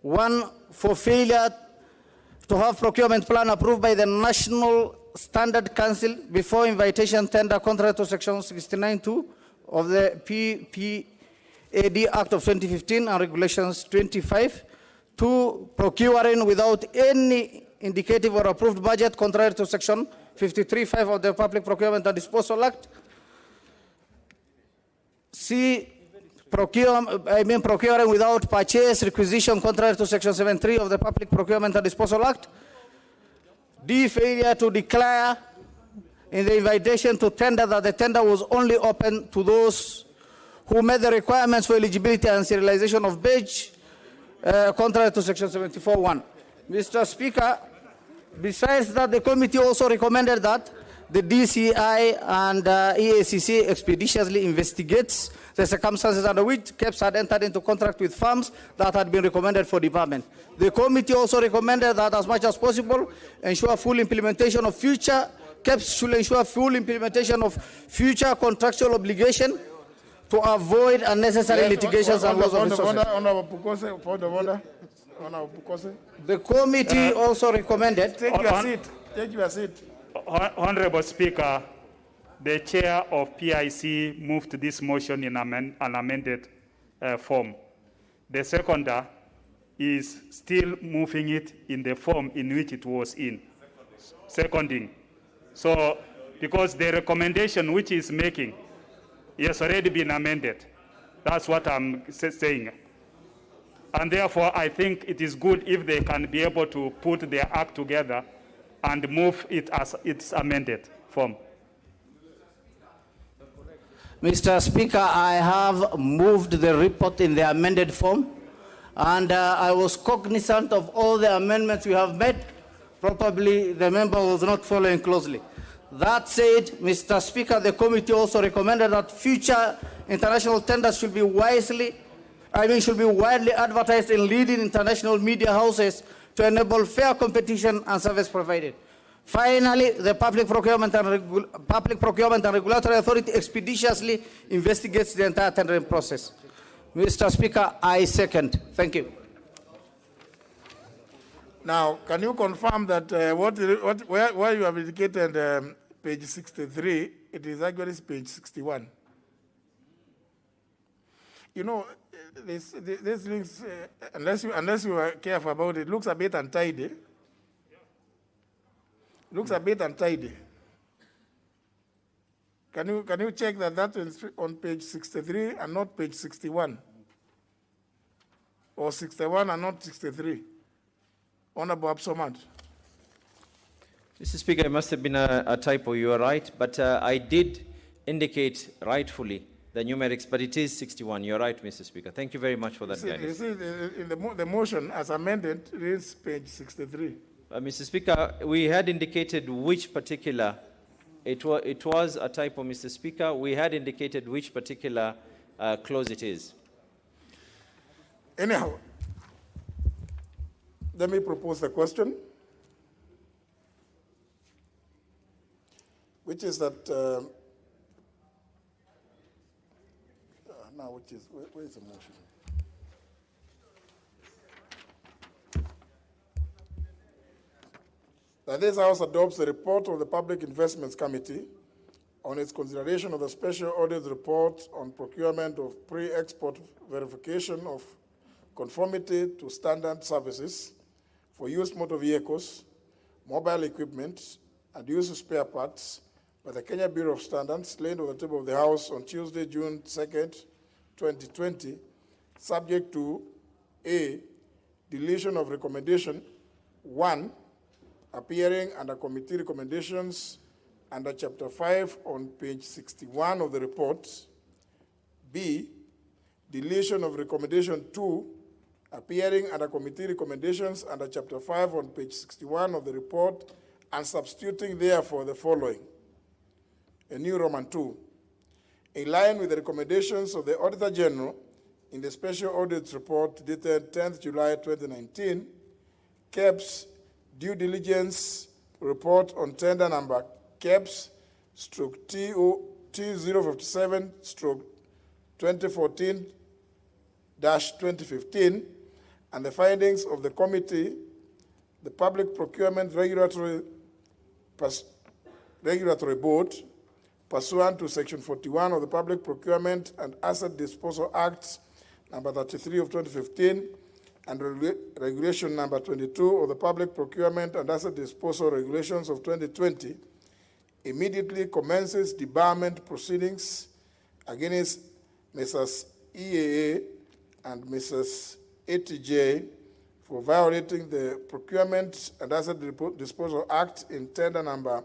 Speaker 12: one, for failure to have procurement plan approved by the National Standard Council before invitation tender contrary to section 69(2) of the PPAD Act of 2015 and regulations 25, two, procuring without any indicative or approved budget contrary to section 53(5) of the Public Procurement and Disposal Act. C, procuring without purchase requisition contrary to section 7(3) of the Public Procurement and Disposal Act. D, failure to declare in the invitation to tender that the tender was only open to those who met the requirements for eligibility and serialization of badge contrary to section 74(1). Mr. Speaker,
Speaker 20: Besides that, the committee also recommended that the DCI and EACC expeditiously investigates the circumstances under which KEPS had entered into contract with firms that had been recommended for debarment. The committee also recommended that as much as possible, ensure full implementation of future, KEPS should ensure full implementation of future contractual obligation to avoid unnecessary litigations and loss of resources. The committee also recommended...
Speaker 2: Take your seat. Take your seat.
Speaker 21: Honorable Speaker, the chair of PIC moved this motion in an amended form. The seconder is still moving it in the form in which it was in. Seconding. So, because the recommendation which is making has already been amended. That's what I'm saying. And therefore, I think it is good if they can be able to put their act together and move it as its amended form.
Speaker 20: Mr. Speaker, I have moved the report in the amended form, and I was cognizant of all the amendments you have made. Probably the member was not following closely. That said, Mr. Speaker, the committee also recommended that future international tenders should be widely advertised in leading international media houses to enable fair competition and service provided. Finally, the Public Procurement and Regulatory Authority expeditiously investigates the entire tendering process. Mr. Speaker, I second. Thank you.
Speaker 2: Now, can you confirm that where you have indicated page 63, it is actually page 61? You know, this links, unless you are careful about it, looks a bit untidy. Looks a bit untidy. Can you check that that is on page 63 and not page 61? Or 61 and not 63? Honorable Absomat.
Speaker 19: Mr. Speaker, it must have been a typo. You are right, but I did indicate rightfully the numerics, but it is 61. You're right, Mr. Speaker. Thank you very much for that guidance.
Speaker 2: You see, in the motion as amended, it is page 63.
Speaker 19: Mr. Speaker, we had indicated which particular, it was a typo, Mr. Speaker. We had indicated which particular clause it is.
Speaker 2: Anyhow, let me propose the question, which is that, where is the motion? That this House adopts the report of the Public Investments Committee on its consideration of the Special Audit Report on procurement of pre-export verification of conformity to standard services for used motor vehicles, mobile equipment, and used spare parts by the Kenya Bureau of Standards, laid on the table of the House on Tuesday, June 2nd, 2020, subject to A, deletion of recommendation 1, appearing under committee recommendations under Chapter 5 on page 61 of the report. B, deletion of recommendation 2, appearing under committee recommendations under Chapter 5 on page 61 of the report, and substituting therefore the following. A new Roman 2. In line with the recommendations of the Auditor General in the Special Audit Report dated 10th July 2019, KEPS Due Diligence Report on Tender Number KEPS/T057/2014-2015, and the findings of the committee, the Public Procurement Regulatory Board, pursuant to Section 41 of the Public Procurement and Asset Disposal Act, number 33 of 2015, and Regulation number 22 of the Public Procurement and Asset Disposal Regulations of 2020, immediately commences debarment proceedings against Messrs. EAA and Mrs. ATJ for violating the Procurement and Asset Disposal Act in tender number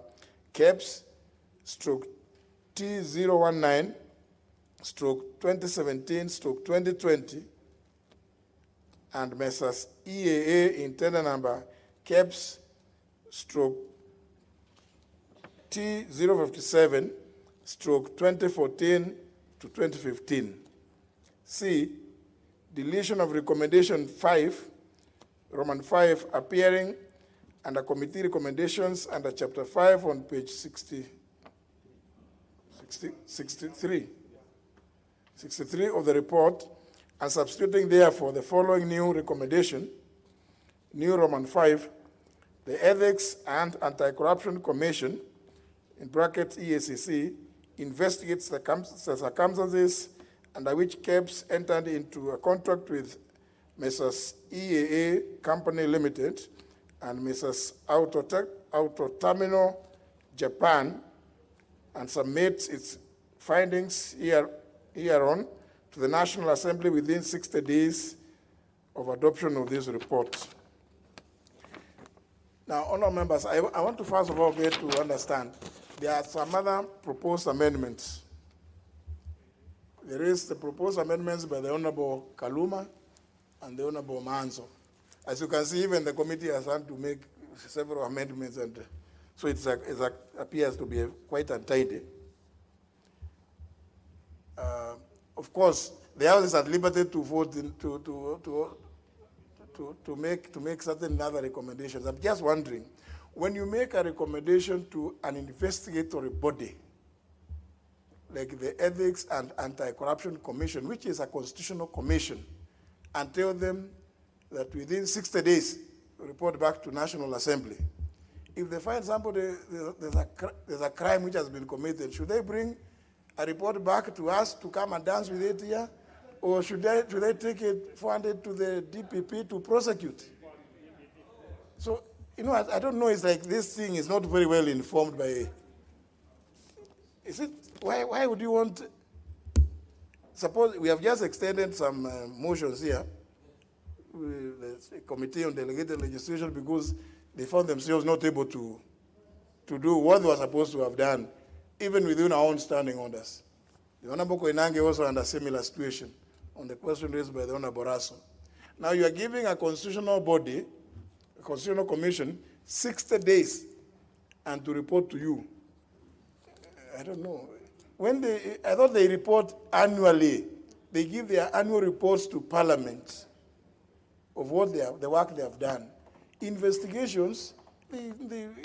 Speaker 2: KEPS/T019/2017/2020, and Messrs. EAA in tender number stroke T057 stroke 2014 to 2015. C, deletion of recommendation 5, Roman 5, appearing under committee recommendations under chapter 5 on page 63 of the report, and substituting therefore the following new recommendation, new Roman 5, the Ethics and Anti-Corruption Commission, in brackets EACC, investigates the circumstances under which KEBS entered into a contract with Messrs. EAA Company Limited and Messrs. Auto Terminal Japan, and submits its findings hereon to the National Assembly within 60 days of adoption of this report. Now, honourable members, I want to first of all get to understand there are some other proposed amendments. There is the proposed amendments by the Honourable Kaluma and the Honourable Manzo. As you can see, even the committee has had to make several amendments, and so it appears to be quite untidy. Of course, the House is at liberty to vote to make certain other recommendations. I'm just wondering, when you make a recommendation to an investigatory body, like the Ethics and Anti-Corruption Commission, which is a constitutional commission, and tell them that within 60 days, report back to National Assembly. If they find somebody, there's a crime which has been committed, should they bring a report back to us to come and dance with it here? Or should they take it forwarded to the DPP to prosecute? So, you know, I don't know, it's like this thing is not very well informed by, is it, why would you want, suppose we have just extended some motions here, the Committee on Delegated Legislation, because they found themselves not able to do what they were supposed to have done, even within our own standing orders. The Honorable Koinange also under a similar situation on the question raised by the Honorable Raso. Now you are giving a constitutional body, a constitutional commission, 60 days and to report to you. I don't know. I thought they report annually. They give their annual reports to Parliament of what the work they have done. Investigations, they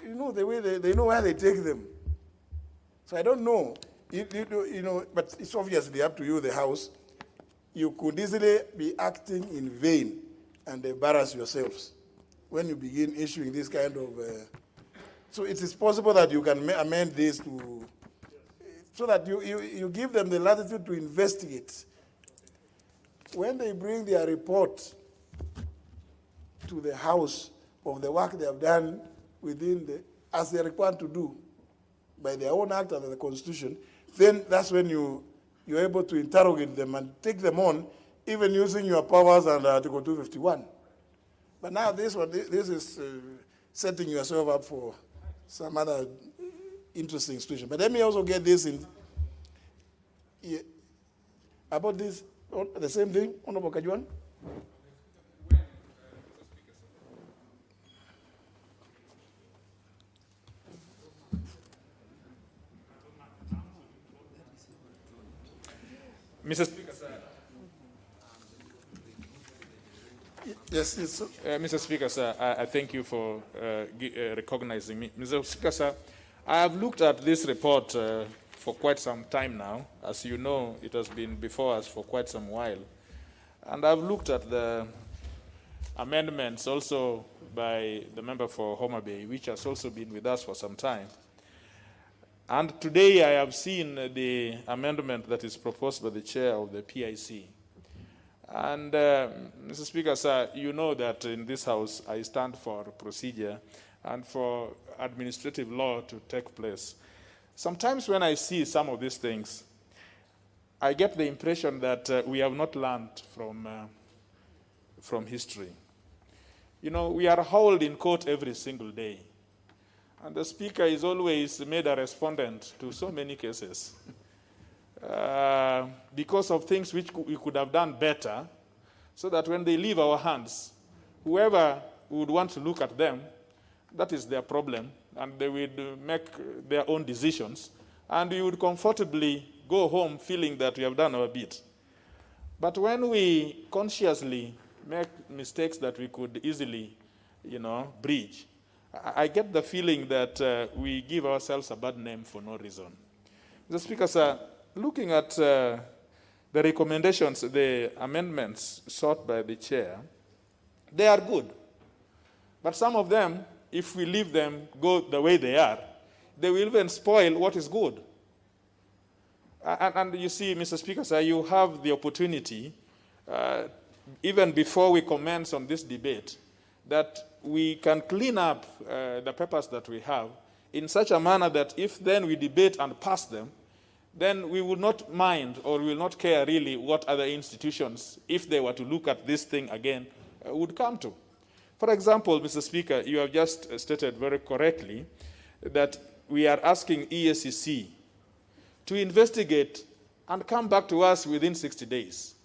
Speaker 2: know the way they know where they take them. So I don't know, you know, but it's obviously up to you, the House. You could easily be acting in vain and embarrass yourselves when you begin issuing this kind of. So it is possible that you can amend this to, so that you give them the latitude to investigate. When they bring their report to the House of the work they have done within as they are required to do by their own act under the Constitution, then that's when you're able to interrogate them and take them on, even using your powers under Article 251. But now this is setting yourself up for some other interesting situation. But let me also get this in about this, the same thing, Honorable Kajuan.
Speaker 8: Mr. Speaker, sir.
Speaker 2: Yes, yes,
Speaker 8: Mr. Speaker, sir, I thank you for recognizing me. Mr. Speaker, sir, I have looked at this report for quite some time now. As you know, it has been before us for quite some while. And I've looked at the amendments also by the member for Homa Bay, which has also been with us for some time. And today I have seen the amendment that is proposed by the chair of the PIC. And Mr. Speaker, sir, you know that in this House I stand for procedure and for administrative law to take place. Sometimes when I see some of these things, I get the impression that we have not learned from history. You know, we are hauled in court every single day. And the Speaker is always made a respondent to so many cases because of things which we could have done better, so that when they leave our hands, whoever would want to look at them
Speaker 3: that is their problem, and they would make their own decisions, and we would comfortably go home feeling that we have done our bit. But when we consciously make mistakes that we could easily, breach, I get the feeling that we give ourselves a bad name for no reason. Mr. Speaker, sir, looking at the recommendations, the amendments sought by the chair, they are good. But some of them, if we leave them go the way they are, they will even spoil what is good. And you see, Mr. Speaker, sir, you have the opportunity, even before we commence on this debate, that we can clean up the papers that we have in such a manner that if then we debate and pass them, then we will not mind or we will not care really what other institutions, if they were to look at this thing again, would come to. For example, Mr. Speaker, you have just stated very correctly that we are asking EACC to investigate and come back to us within 60 days.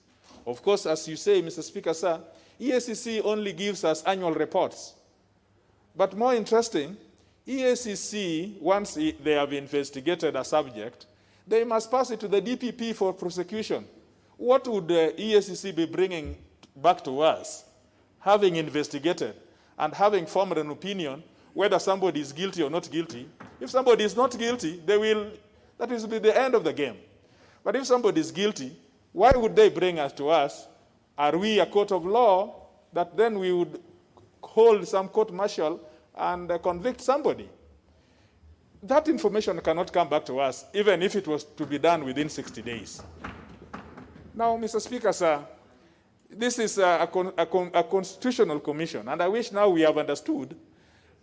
Speaker 3: Of course, as you say, Mr. Speaker, sir, EACC only gives us annual reports. But more interesting, EACC, once they have investigated a subject, they must pass it to the DPP for prosecution. What would the EACC be bringing back to us, having investigated and having formed an opinion whether somebody is guilty or not guilty? If somebody is not guilty, that will be the end of the game. But if somebody is guilty, why would they bring us to us? Are we a court of law that then we would hold some court-martial and convict somebody? That information cannot come back to us, even if it was to be done within 60 days. Now, Mr. Speaker, sir, this is a constitutional commission, and I wish now we have understood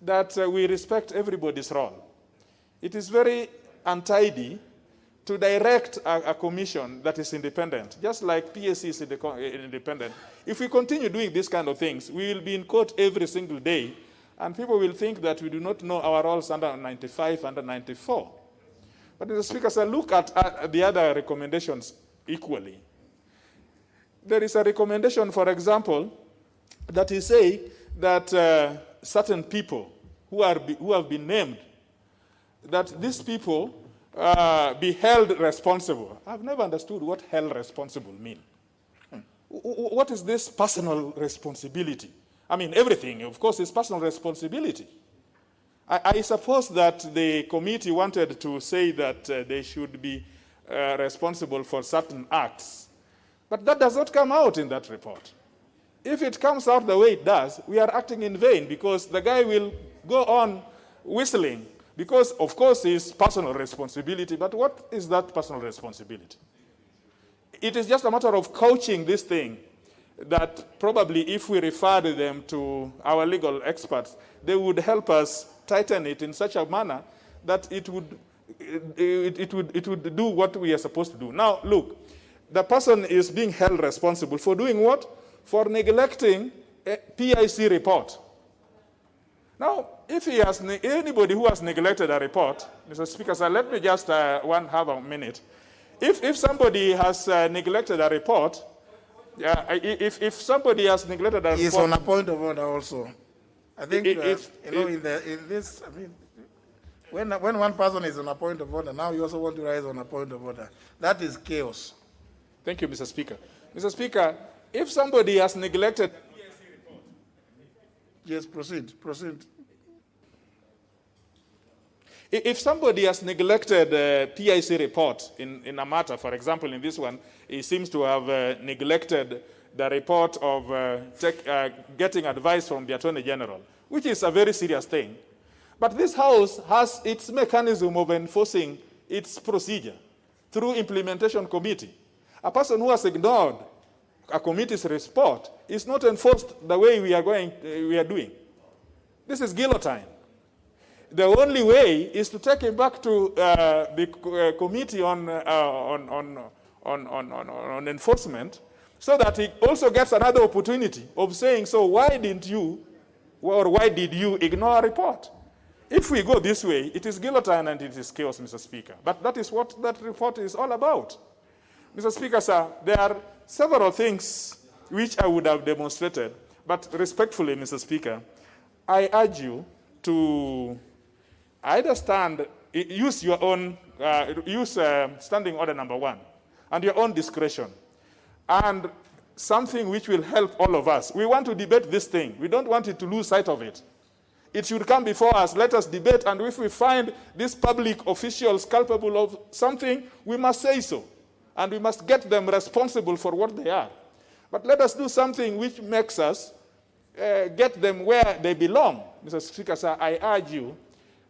Speaker 3: that we respect everybody's role. It is very untidy to direct a commission that is independent, just like PSC is independent. If we continue doing these kind of things, we will be in court every single day, and people will think that we do not know our roles under 95, under 94. But Mr. Speaker, sir, look at the other recommendations equally. There is a recommendation, for example, that is saying that certain people who have been named, that these people be held responsible. I've never understood what held responsible mean. What is this personal responsibility? I mean, everything, of course, is personal responsibility. I suppose that the committee wanted to say that they should be responsible for certain acts. But that does not come out in that report. If it comes out the way it does, we are acting in vain because the guy will go on whistling because, of course, it's personal responsibility. But what is that personal responsibility? It is just a matter of couching this thing that probably if we refer them to our legal experts, they would help us tighten it in such a manner that it would do what we are supposed to do. Now, look, the person is being held responsible for doing what? For neglecting a PIC report. Now, if he has anybody who has neglected a report, Mr. Speaker, sir, let me just have a minute. If somebody has neglected a report, if somebody has neglected a report,
Speaker 2: he's on a point of order also. I think in this, I mean, when one person is on a point of order, now you also want to rise on a point of order. That is chaos.
Speaker 3: Thank you, Mr. Speaker. Mr. Speaker, if somebody has neglected the PIC report,
Speaker 2: yes, proceed.
Speaker 3: If somebody has neglected a PIC report in a matter, for example, in this one, he seems to have neglected the report of getting advice from the Attorney General, which is a very serious thing. But this House has its mechanism of enforcing its procedure through implementation committee. A person who has ignored a committee's report is not enforced the way we are doing. This is guillotine. The only way is to take him back to the committee on enforcement, so that he also gets another opportunity of saying, so why did you ignore a report? If we go this way, it is guillotine and it is chaos, Mr. Speaker. But that is what that report is all about. Mr. Speaker, sir, there are several things which I would have demonstrated, but respectfully, Mr. Speaker, I urge you to either use your own, standing order number 1 and your own discretion, and something which will help all of us. We want to debate this thing. We don't want it to lose sight of it. It should come before us. Let us debate, and if we find these public officials culpable of something, we must say so, and we must get them responsible for what they are. But let us do something which makes us get them where they belong. Mr. Speaker, sir, I urge you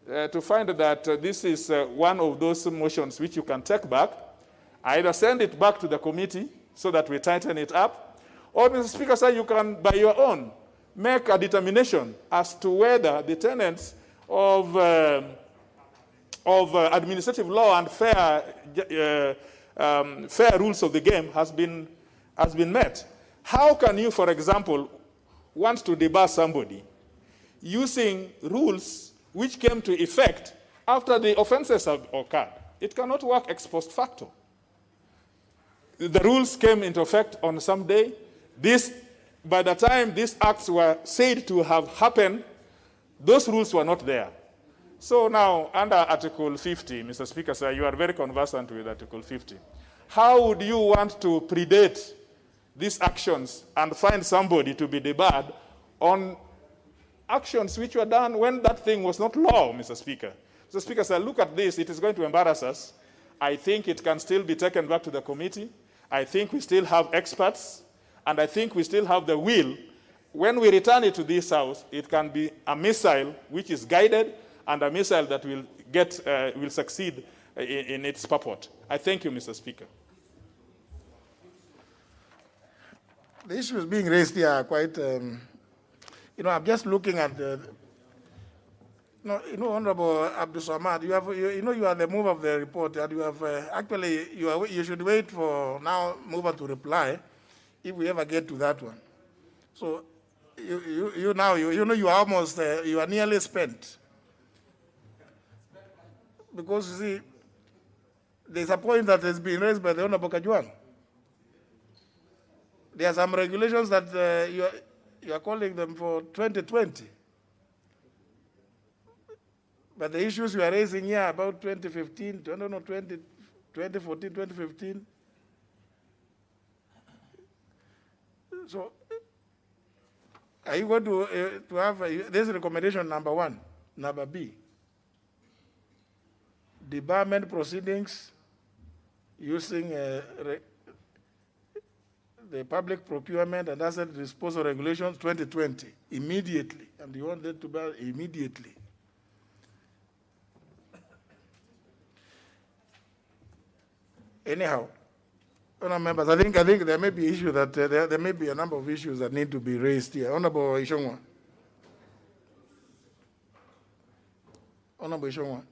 Speaker 3: to find that this is one of those motions which you can take back. Either send it back to the committee so that we tighten it up, or, Mr. Speaker, sir, you can, by your own, make a determination as to whether the tenets of administrative law and fair rules of the game has been met. How can you, for example, want to debar somebody using rules which came to effect after the offenses have occurred? It cannot work ex post facto. The rules came into effect on some day. By the time these acts were said to have happened, those rules were not there. So now, under Article 50, Mr. Speaker, sir, you are very conversant with Article 50. How would you want to predate these actions and find somebody to be debarred on actions which were done when that thing was not law, Mr. Speaker? Mr. Speaker, sir, look at this. It is going to embarrass us. I think it can still be taken back to the committee. I think we still have experts, and I think we still have the will. When we return it to this House, it can be a missile which is guided and a missile that will succeed in its purport. I thank you, Mr. Speaker.
Speaker 2: The issues being raised here are quite, I'm just looking at Honorable Abdul Samad, you are the mover of the report, and you have you should wait for now mover to reply if we ever get to that one. So you are almost, you are nearly spent. Because you see, there's a point that has been raised by the Honorable Kajwang. There are some regulations that you are calling them for 2020. But the issues we are raising here about 2015, 2014, 2015. So, are you going to have this recommendation number 1, number B? Debarment proceedings using the public procurement and asset disposal regulations 2020 immediately, and you want that to be immediately. Anyhow, members, I think there may be issues that there may be a number of issues that need to be raised here. Honorable Ishongwa. Honorable Ishongwa.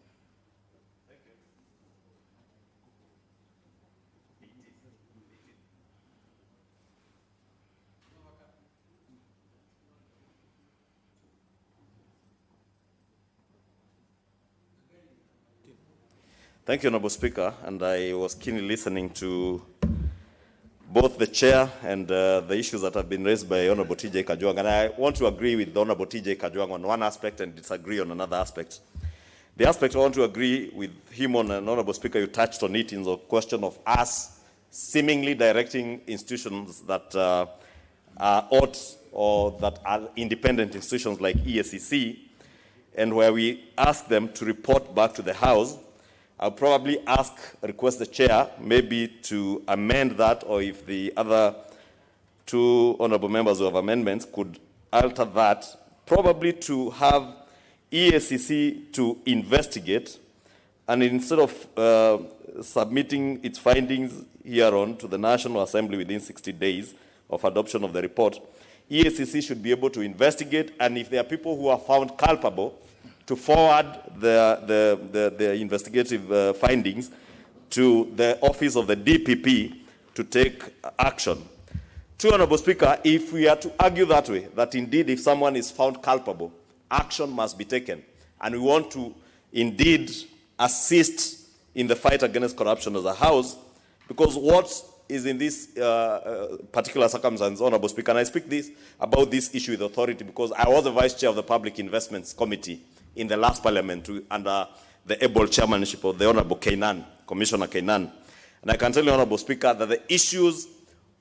Speaker 5: Thank you, Honorable Speaker, and I was keenly listening to both the chair and the issues that have been raised by Honorable T.J. Kajwang, and I want to agree with Honorable T.J. Kajwang on one aspect and disagree on another aspect. The aspect I want to agree with him on, and Honorable Speaker, you touched on it, in the question of us seemingly directing institutions that ought or that are independent institutions like EACC, and where we ask them to report back to the House. I'll probably request the chair maybe to amend that, or if the other two honorable members who have amendments could alter that, probably to have EACC to investigate, and instead of submitting its findings hereon to the National Assembly within 60 days of adoption of the report, EACC should be able to investigate, and if there are people who are found culpable, to forward the investigative findings to the office of the DPP to take action. To Honorable Speaker, if we are to argue that way, that indeed if someone is found culpable, action must be taken, and we want to indeed assist in the fight against corruption as a House, because what is in this particular circumstance, Honorable Speaker, and I speak about this issue with authority because I was the Vice Chair of the Public Investments Committee in the last parliament under the able chairmanship of the Honorable Commissioner Kainan. And I can tell you, Honorable Speaker, that the issues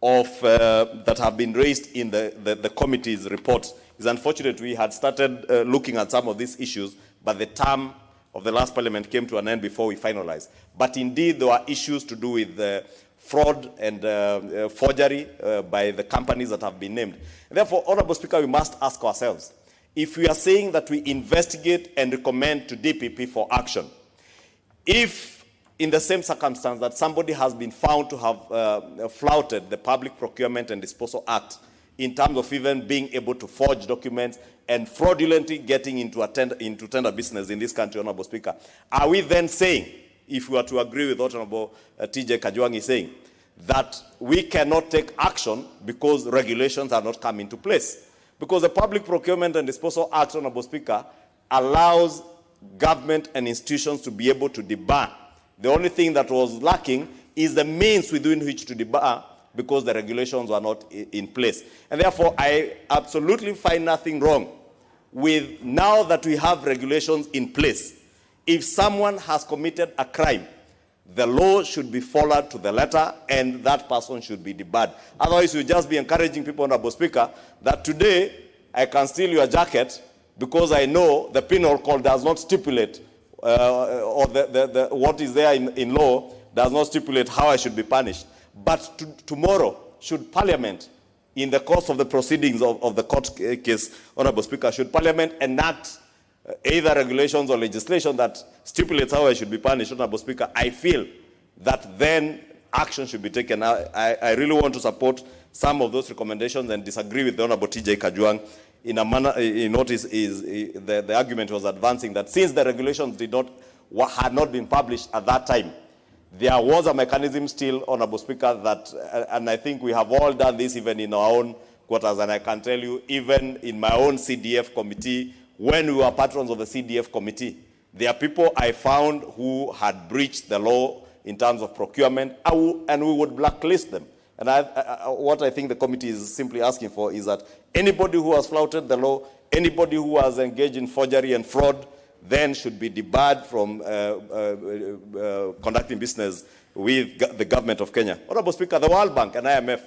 Speaker 5: that have been raised in the committee's report is unfortunate. We had started looking at some of these issues, but the term of the last parliament came to an end before we finalized. But indeed, there were issues to do with fraud and forgery by the companies that have been named. And therefore, Honorable Speaker, we must ask ourselves, if we are saying that we investigate and recommend to DPP for action, if in the same circumstance that somebody has been found to have flouted the Public Procurement and Disposal Act in terms of even being able to forge documents and fraudulently getting into tender business in this country, Honorable Speaker, are we then saying, if we are to agree with what Honorable TJ Kajwang is saying, that we cannot take action because regulations are not come into place? Because the Public Procurement and Disposal Act, Honorable Speaker, allows government and institutions to be able to debar. The only thing that was lacking is the means within which to debar, because the regulations were not in place. And therefore, I absolutely find nothing wrong with, now that we have regulations in place, if someone has committed a crime, the law should be followed to the letter and that person should be debarred. Otherwise, you'll just be encouraging people, Honorable Speaker, that today I can steal your jacket because I know the penal code does not stipulate, or what is there in law does not stipulate how I should be punished. But tomorrow, should Parliament, in the course of the proceedings of the court case, Honorable Speaker, should Parliament enact either regulations or legislation that stipulates how I should be punished, Honorable Speaker, I feel that then action should be taken. I really want to support some of those recommendations and disagree with the Honorable TJ Kajwang in a manner. In notice is the argument was advancing that since the regulations had not been published at that time, there was a mechanism still, Honorable Speaker, that, and I think we have all done this even in our own quarters, and I can tell you, even in my own CDF committee, when we were patrons of the CDF committee, there are people I found who had breached the law in terms of procurement, and we would blacklist them. And what I think the committee is simply asking for is that anybody who has flouted the law, anybody who has engaged in forgery and fraud, then should be debarred from conducting business with the government of Kenya. Honorable Speaker, the World Bank and IMF,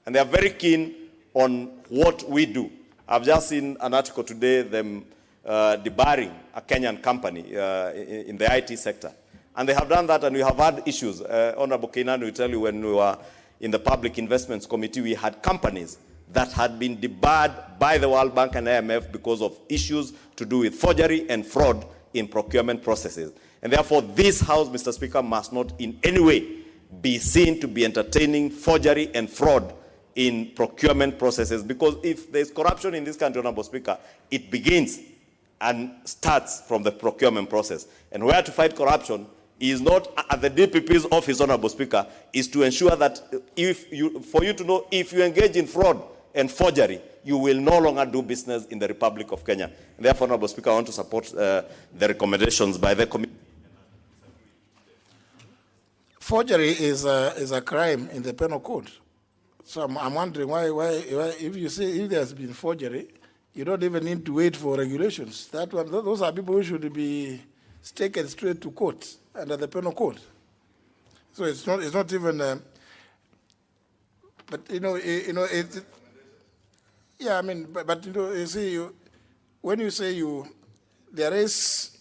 Speaker 5: and they are very keen on what we do. I've just seen an article today, them debarring a Kenyan company in the IT sector. And they have done that, and we have had issues. Honorable Kainan will tell you, when we were in the Public Investments Committee, we had companies that had been debarred by the World Bank and IMF because of issues to do with forgery and fraud in procurement processes. And therefore, this House, Mr. Speaker, must not in any way be seen to be entertaining forgery and fraud in procurement processes, because if there's corruption in this country, Honorable Speaker, it begins and starts from the procurement process. And where to fight corruption is not at the DPP's office, Honorable Speaker, is to ensure that for you to know if you engage in fraud and forgery, you will no longer do business in the Republic of Kenya. And therefore, Honorable Speaker, I want to support the recommendations by the committee.
Speaker 2: Forgery is a crime in the penal code. So I'm wondering why if you say if there's been forgery, you don't even need to wait for regulations. Those are people who should be taken straight to court under the penal code. So it's not even. But yeah, I mean, but you see, when you say there is,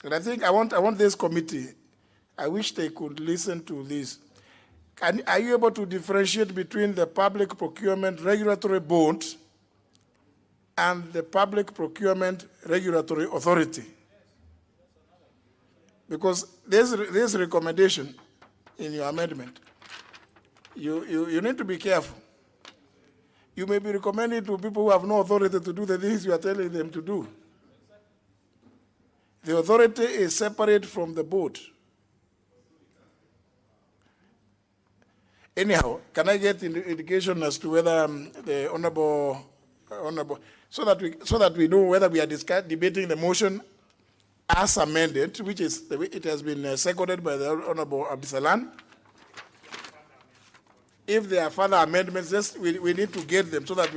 Speaker 2: and I think I want this committee. I wish they could listen to this. Are you able to differentiate between the Public Procurement Regulatory Board and the Public Procurement Regulatory Authority? Because there's a recommendation in your amendment. You need to be careful. You may be recommending to people who have no authority to do the things you are telling them to do. The authority is separate from the board. Anyhow, can I get indication as to whether the honorable, so that we know whether we are debating the motion as amended, which is it has been seconded by the Honorable Abdisalan. If there are further amendments, we need to get them so that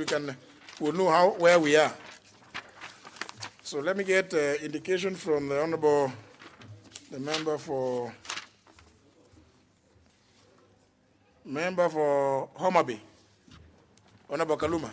Speaker 2: we'll know where we are. So let me get indication from the Honorable, the member for Homa Bay, Honorable Kaluma.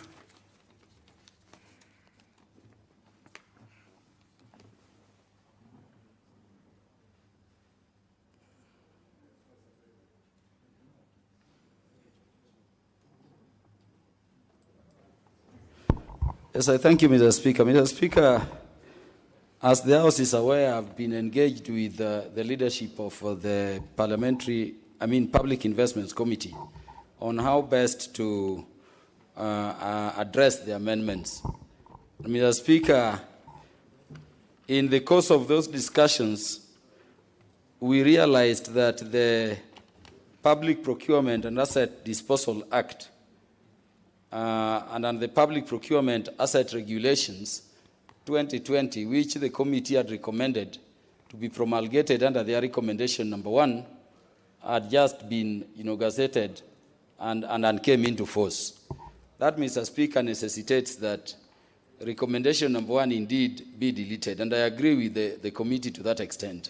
Speaker 6: Yes, I thank you, Mr. Speaker. Mr. Speaker, as the House is aware, I've been engaged with the leadership of the Public Investments Committee on how best to address the amendments. Mr. Speaker, in the course of those discussions, we realized that the Public Procurement and Asset Disposal Act and the Public Procurement Asset Regulations 2020, which the committee had recommended to be promulgated under their recommendation number 1, had just been gazetted and came into force. That, Mr. Speaker, necessitates that recommendation number 1 indeed be deleted, and I agree with the committee to that extent.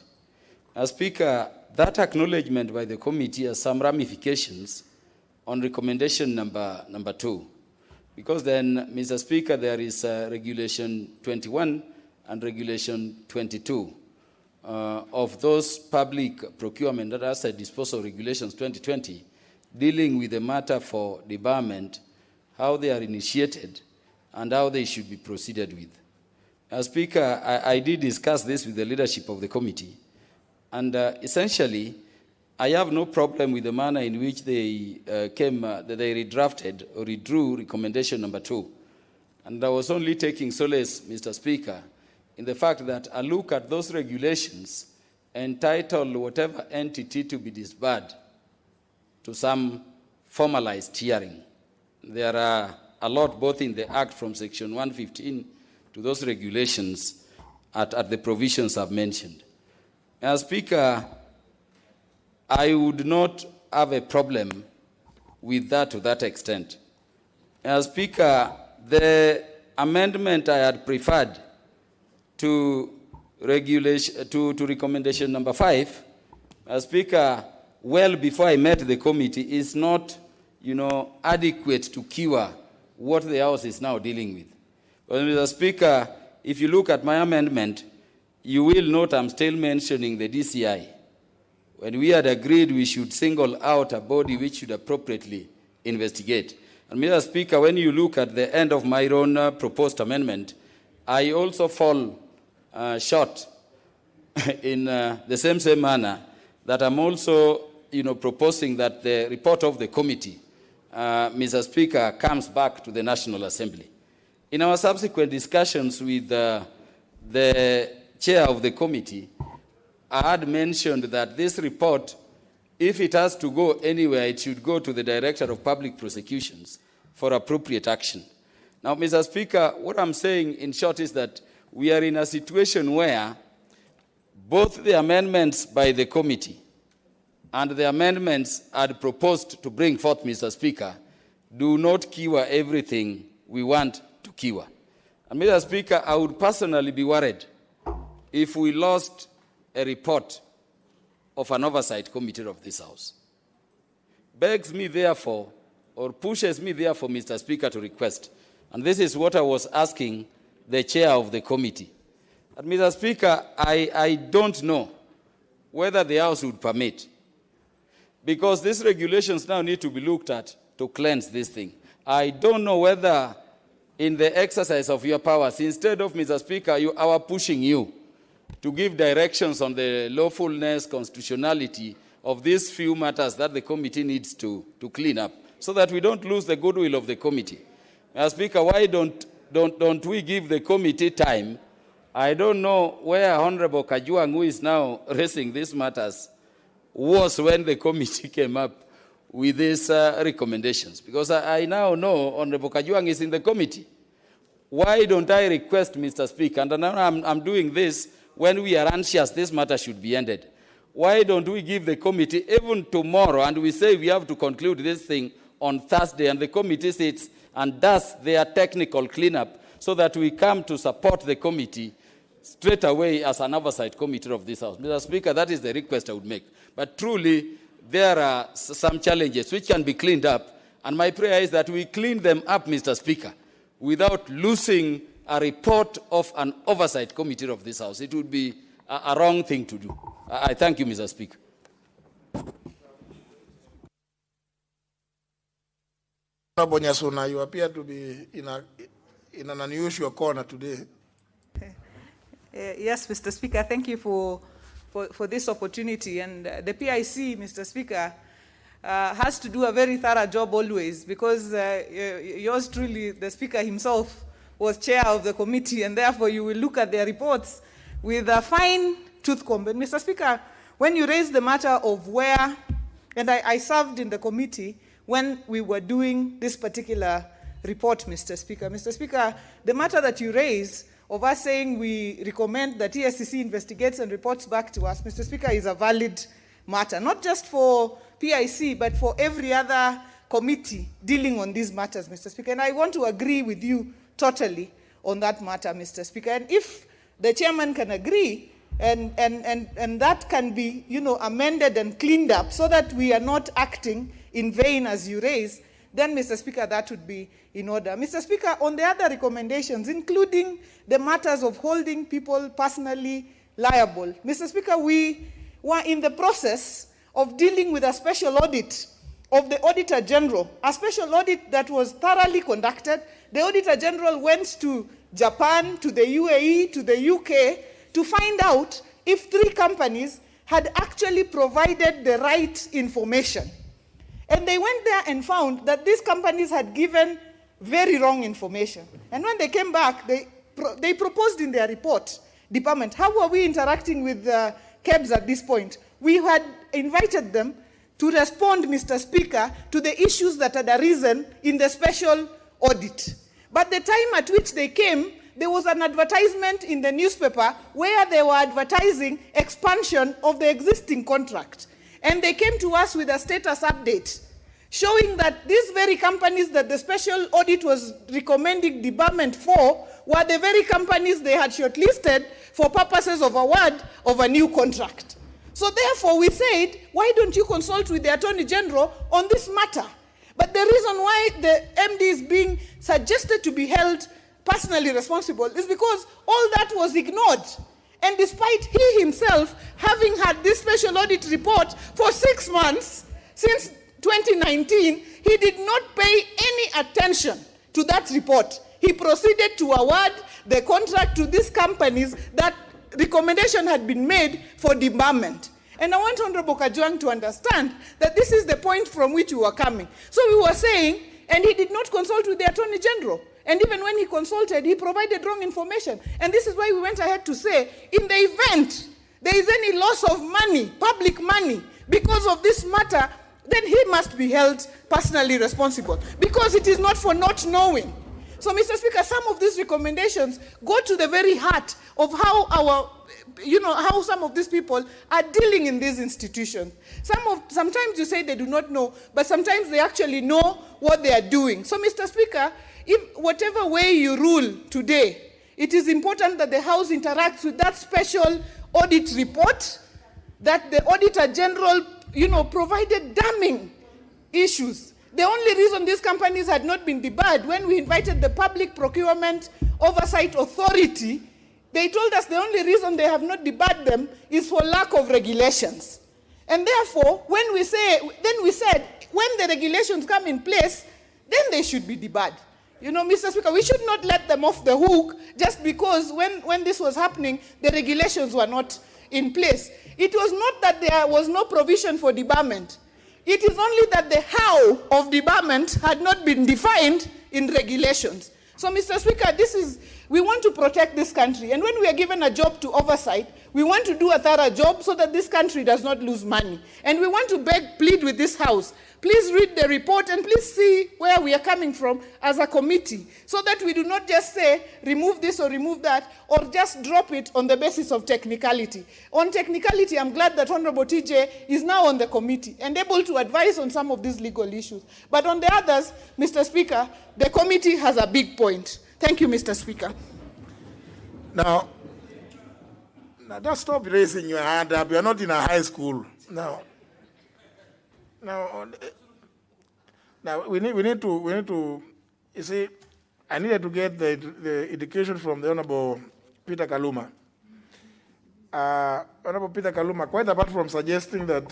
Speaker 6: As Speaker, that acknowledgement by the committee has some ramifications on recommendation number 2. Because then, Mr. Speaker, there is Regulation 21 and Regulation 22 of those public procurement and asset disposal regulations 2020 dealing with the matter for debarment, how they are initiated, and how they should be proceeded with. As Speaker, I did discuss this with the leadership of the committee, and essentially, I have no problem with the manner in which they they redrafted or redrew recommendation number 2. And I was only taking solace, Mr. Speaker, in the fact that a look at those regulations entitle whatever entity to be disbarred to some formalized hearing. There are a lot both in the Act from Section 115 to those regulations at the provisions I've mentioned. As Speaker, I would not have a problem with that to that extent. As Speaker, the amendment I had preferred to recommendation number 5, as Speaker, well before I met the committee, is not, adequate to cure what the House is now dealing with. But, Mr. Speaker, if you look at my amendment, you will note I'm still mentioning the DCI. When we had agreed we should single out a body which should appropriately investigate. And Mr. Speaker, when you look at the end of my own proposed amendment, I also fall short in the same manner that I'm also, proposing that the report of the committee, Mr. Speaker, comes back to the National Assembly. In our subsequent discussions with the chair of the committee, I had mentioned that this report, if it has to go anywhere, it should go to the Director of Public Prosecutions for appropriate action. Now, Mr. Speaker, what I'm saying in short is that we are in a situation where both the amendments by the committee and the amendments had proposed to bring forth, Mr. Speaker, do not cure everything we want to cure. And Mr. Speaker, I would personally be worried if we lost a report of an oversight committee of this House. Begs me, therefore, or pushes me, therefore, Mr. Speaker, to request, and this is what I was asking the chair of the committee. And Mr. Speaker, I don't know whether the House would permit, because these regulations now need to be looked at to cleanse this thing. I don't know whether in the exercise of your powers, instead of, Mr. Speaker, our pushing you to give directions on the lawfulness, constitutionality of these few matters that the committee needs to clean up, so that we don't lose the goodwill of the committee. Mr. Speaker, why don't we give the committee time? I don't know where Honorable Kajwang, who is now raising these matters, was when the committee came up with these recommendations. Because I now know Honorable Kajwang is in the committee. Why don't I request, Mr. Speaker, and now I'm doing this when we are anxious this matter should be ended. Why don't we give the committee even tomorrow, and we say we have to conclude this thing on Thursday, and the committee sits and does their technical cleanup so that we come to support the committee straight away as an oversight committee of this House. Mr. Speaker, that is the request I would make. But truly, there are some challenges which can be cleaned up, and my prayer is that we clean them up, Mr. Speaker, without losing a report of an oversight committee of this House. It would be a wrong thing to do. I thank you, Mr. Speaker.
Speaker 2: Honorable Nyasuna, you appear to be in an unusual corner today.
Speaker 7: Yes, Mr. Speaker, thank you for this opportunity. And the PIC, Mr. Speaker, has to do a very thorough job always, because yours truly, the Speaker himself, was chair of the committee, and therefore you will look at their reports with a fine tooth comb. And Mr. Speaker, when you raise the matter of where, and I served in the committee when we were doing this particular report, Mr. Speaker. Mr. Speaker, the matter that you raise of us saying we recommend that ESCC investigates and reports back to us, Mr. Speaker, is a valid matter, not just for PIC, but for every other committee dealing on these matters, Mr. Speaker. And I want to agree with you totally on that matter, Mr. Speaker. And if the chairman can agree, and that can be, amended and cleaned up so that we are not acting in vain as you raise, then, Mr. Speaker, that would be in order. Mr. Speaker, on the other recommendations, including the matters of holding people personally liable, Mr. Speaker, we were in the process of dealing with a special audit of the Auditor General, a special audit that was thoroughly conducted. The Auditor General went to Japan, to the UAE, to the UK, to find out if 3 companies had actually provided the right information. And they went there and found that these companies had given very wrong information. And when they came back, they proposed in their report, department, how are we interacting with KEBS at this point? We had invited them to respond, Mr. Speaker, to the issues that had arisen in the special audit. But the time at which they came, there was an advertisement in the newspaper where they were advertising expansion of the existing contract. And they came to us with a status update showing that these very companies that the special audit was recommending debarment for were the very companies they had shortlisted for purposes of award of a new contract. So therefore we said, why don't you consult with the Attorney General on this matter? But the reason why the MD is being suggested to be held personally responsible is because all that was ignored. And despite he himself having had this special audit report for 6 months, since 2019, he did not pay any attention to that report. He proceeded to award the contract to these companies that recommendation had been made for debarment. And I want Honorable Kajwang to understand that this is the point from which we were coming. So we were saying, and he did not consult with the Attorney General. And even when he consulted, he provided wrong information. And this is why we went ahead to say, in the event there is any loss of money, public money, because of this matter, then he must be held personally responsible, because it is not for not knowing. So, Mr. Speaker, some of these recommendations go to the very heart of how how some of these people are dealing in these institutions. Sometimes you say they do not know, but sometimes they actually know what they are doing. So, Mr. Speaker, if whatever way you rule today, it is important that the House interacts with that special audit report that the Auditor General, provided damning issues. The only reason these companies had not been debarred, when we invited the Public Procurement Oversight Authority, they told us the only reason they have not debarred them is for lack of regulations. And therefore, when we said, when the regulations come in place, then they should be debarred. Mr. Speaker, we should not let them off the hook just because when this was happening, the regulations were not in place. It was not that there was no provision for debarment. It is only that the how of debarment had not been defined in regulations. So, Mr. Speaker, we want to protect this country. And when we are given a job to oversight, we want to do a thorough job so that this country does not lose money. And we want to plead with this House. Please read the report and please see where we are coming from as a committee, so that we do not just say, remove this or remove that, or just drop it on the basis of technicality. On technicality, I'm glad that Honorable TJ is now on the committee and able to advise on some of these legal issues. But on the others, Mr. Speaker, the committee has a big point. Thank you, Mr. Speaker.
Speaker 2: Now, Now, just stop raising your hand up. You're not in a high school. Now, we need to, you see, I needed to get the education from the Honorable Peter Kaluma. Honorable Peter Kaluma, quite apart from suggesting that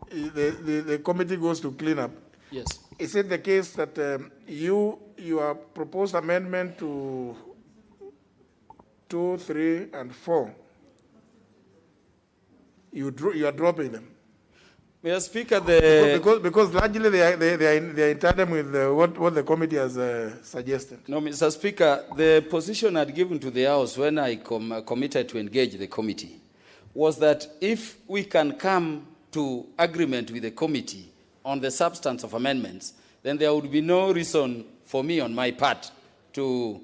Speaker 2: the committee goes to clean up,
Speaker 14: Yes.
Speaker 2: is it the case that your proposed amendment to 2, 3, and 4, you are dropping them?
Speaker 6: Mr. Speaker,
Speaker 2: because largely they are in tandem with what the committee has suggested.
Speaker 6: No, Mr. Speaker, the position I'd given to the House when I committed to engage the committee was that if we can come to agreement with the committee on the substance of amendments, then there would be no reason for me on my part to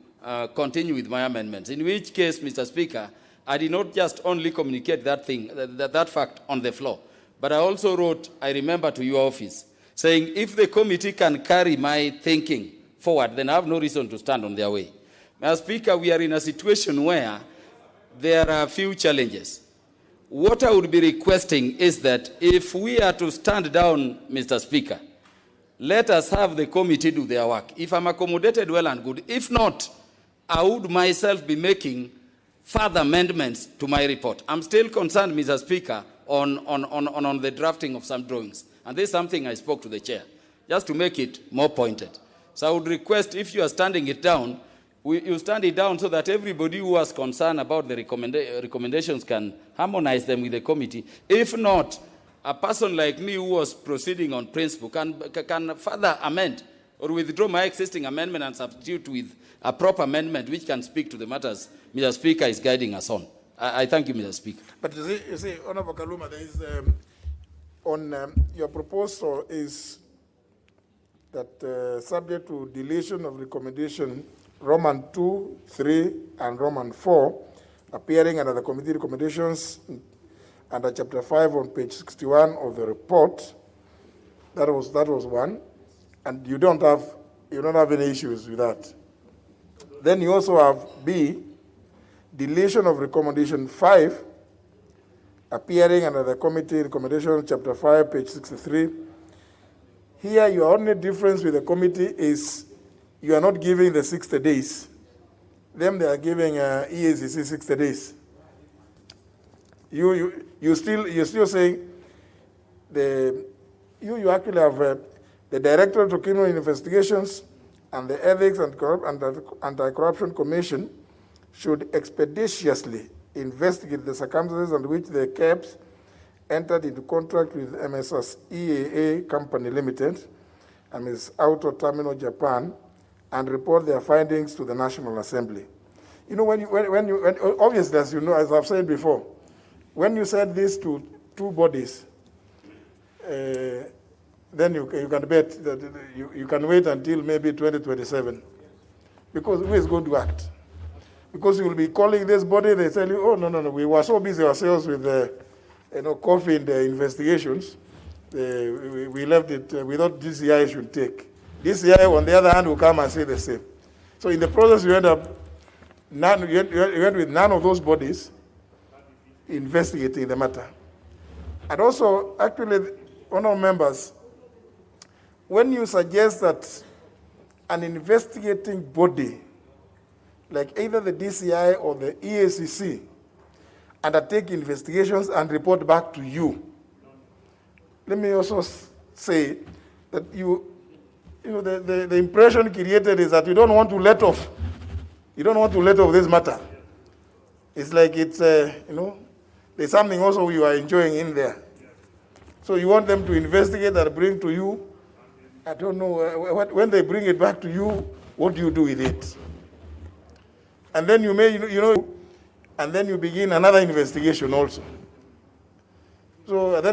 Speaker 6: continue with my amendments. In which case, Mr. Speaker, I did not just only communicate that fact on the floor, but I also wrote, I remember, to your office, saying if the committee can carry my thinking forward, then I have no reason to stand on their way. Mr. Speaker, we are in a situation where there are a few challenges. What I would be requesting is that if we are to stand down, Mr. Speaker, let us have the committee do their work. If I'm accommodated, well and good. If not, I would myself be making further amendments to my report. I'm still concerned, Mr. Speaker, on the drafting of some drawings. And this is something I spoke to the chair, just to make it more pointed. So I would request, if you are standing it down, you stand it down so that everybody who has concern about the recommendations can harmonize them with the committee. If not, a person like me who was proceeding on principle can further amend or withdraw my existing amendment and substitute with a proper amendment which can speak to the matters Mr. Speaker is guiding us on. I thank you, Mr. Speaker.
Speaker 2: But you see, Honorable Kaluma, there is, your proposal is that subject to deletion of recommendation Roman 2, 3, and Roman 4, appearing under the committee recommendations under chapter 5 on page 61 of the report. That was one. And you don't have any issues with that. Then you also have B, deletion of recommendation 5, appearing under the committee recommendation, chapter 5, page 63. Here, your only difference with the committee is you are not giving the 60 days. Them, they are giving EACC 60 days. You're still saying you actually have the Directorate of Criminal Investigations and the Ethics and Anti-Corruption Commission should expeditiously investigate the circumstances under which the CAPS entered into contract with MSS EAA Company Limited and Ms. Auto Terminal Japan and report their findings to the National Assembly. You know, when obviously, as you know, as I've said before, when you said this to two bodies, then you can bet that you can wait until maybe 2027, because who is going to act? Because you will be calling this body, they tell you, oh, no, we were so busy ourselves with coffee in the investigations, we left it, we thought DCI should take. DCI, on the other hand, will come and say the same. So in the process, you end up, you end with none of those bodies investigating the matter. And also, actually, honorable members, when you suggest that an investigating body, like either the DCI or the EACC, undertake investigations and report back to you, let me also say that the impression created is that you don't want to let off. You don't want to let off this matter. It's like it's, there's something also you are enjoying in there. So you want them to investigate and bring to you. I don't know, when they bring it back to you, what do you do with it? And then you may, and then you begin another investigation also. So then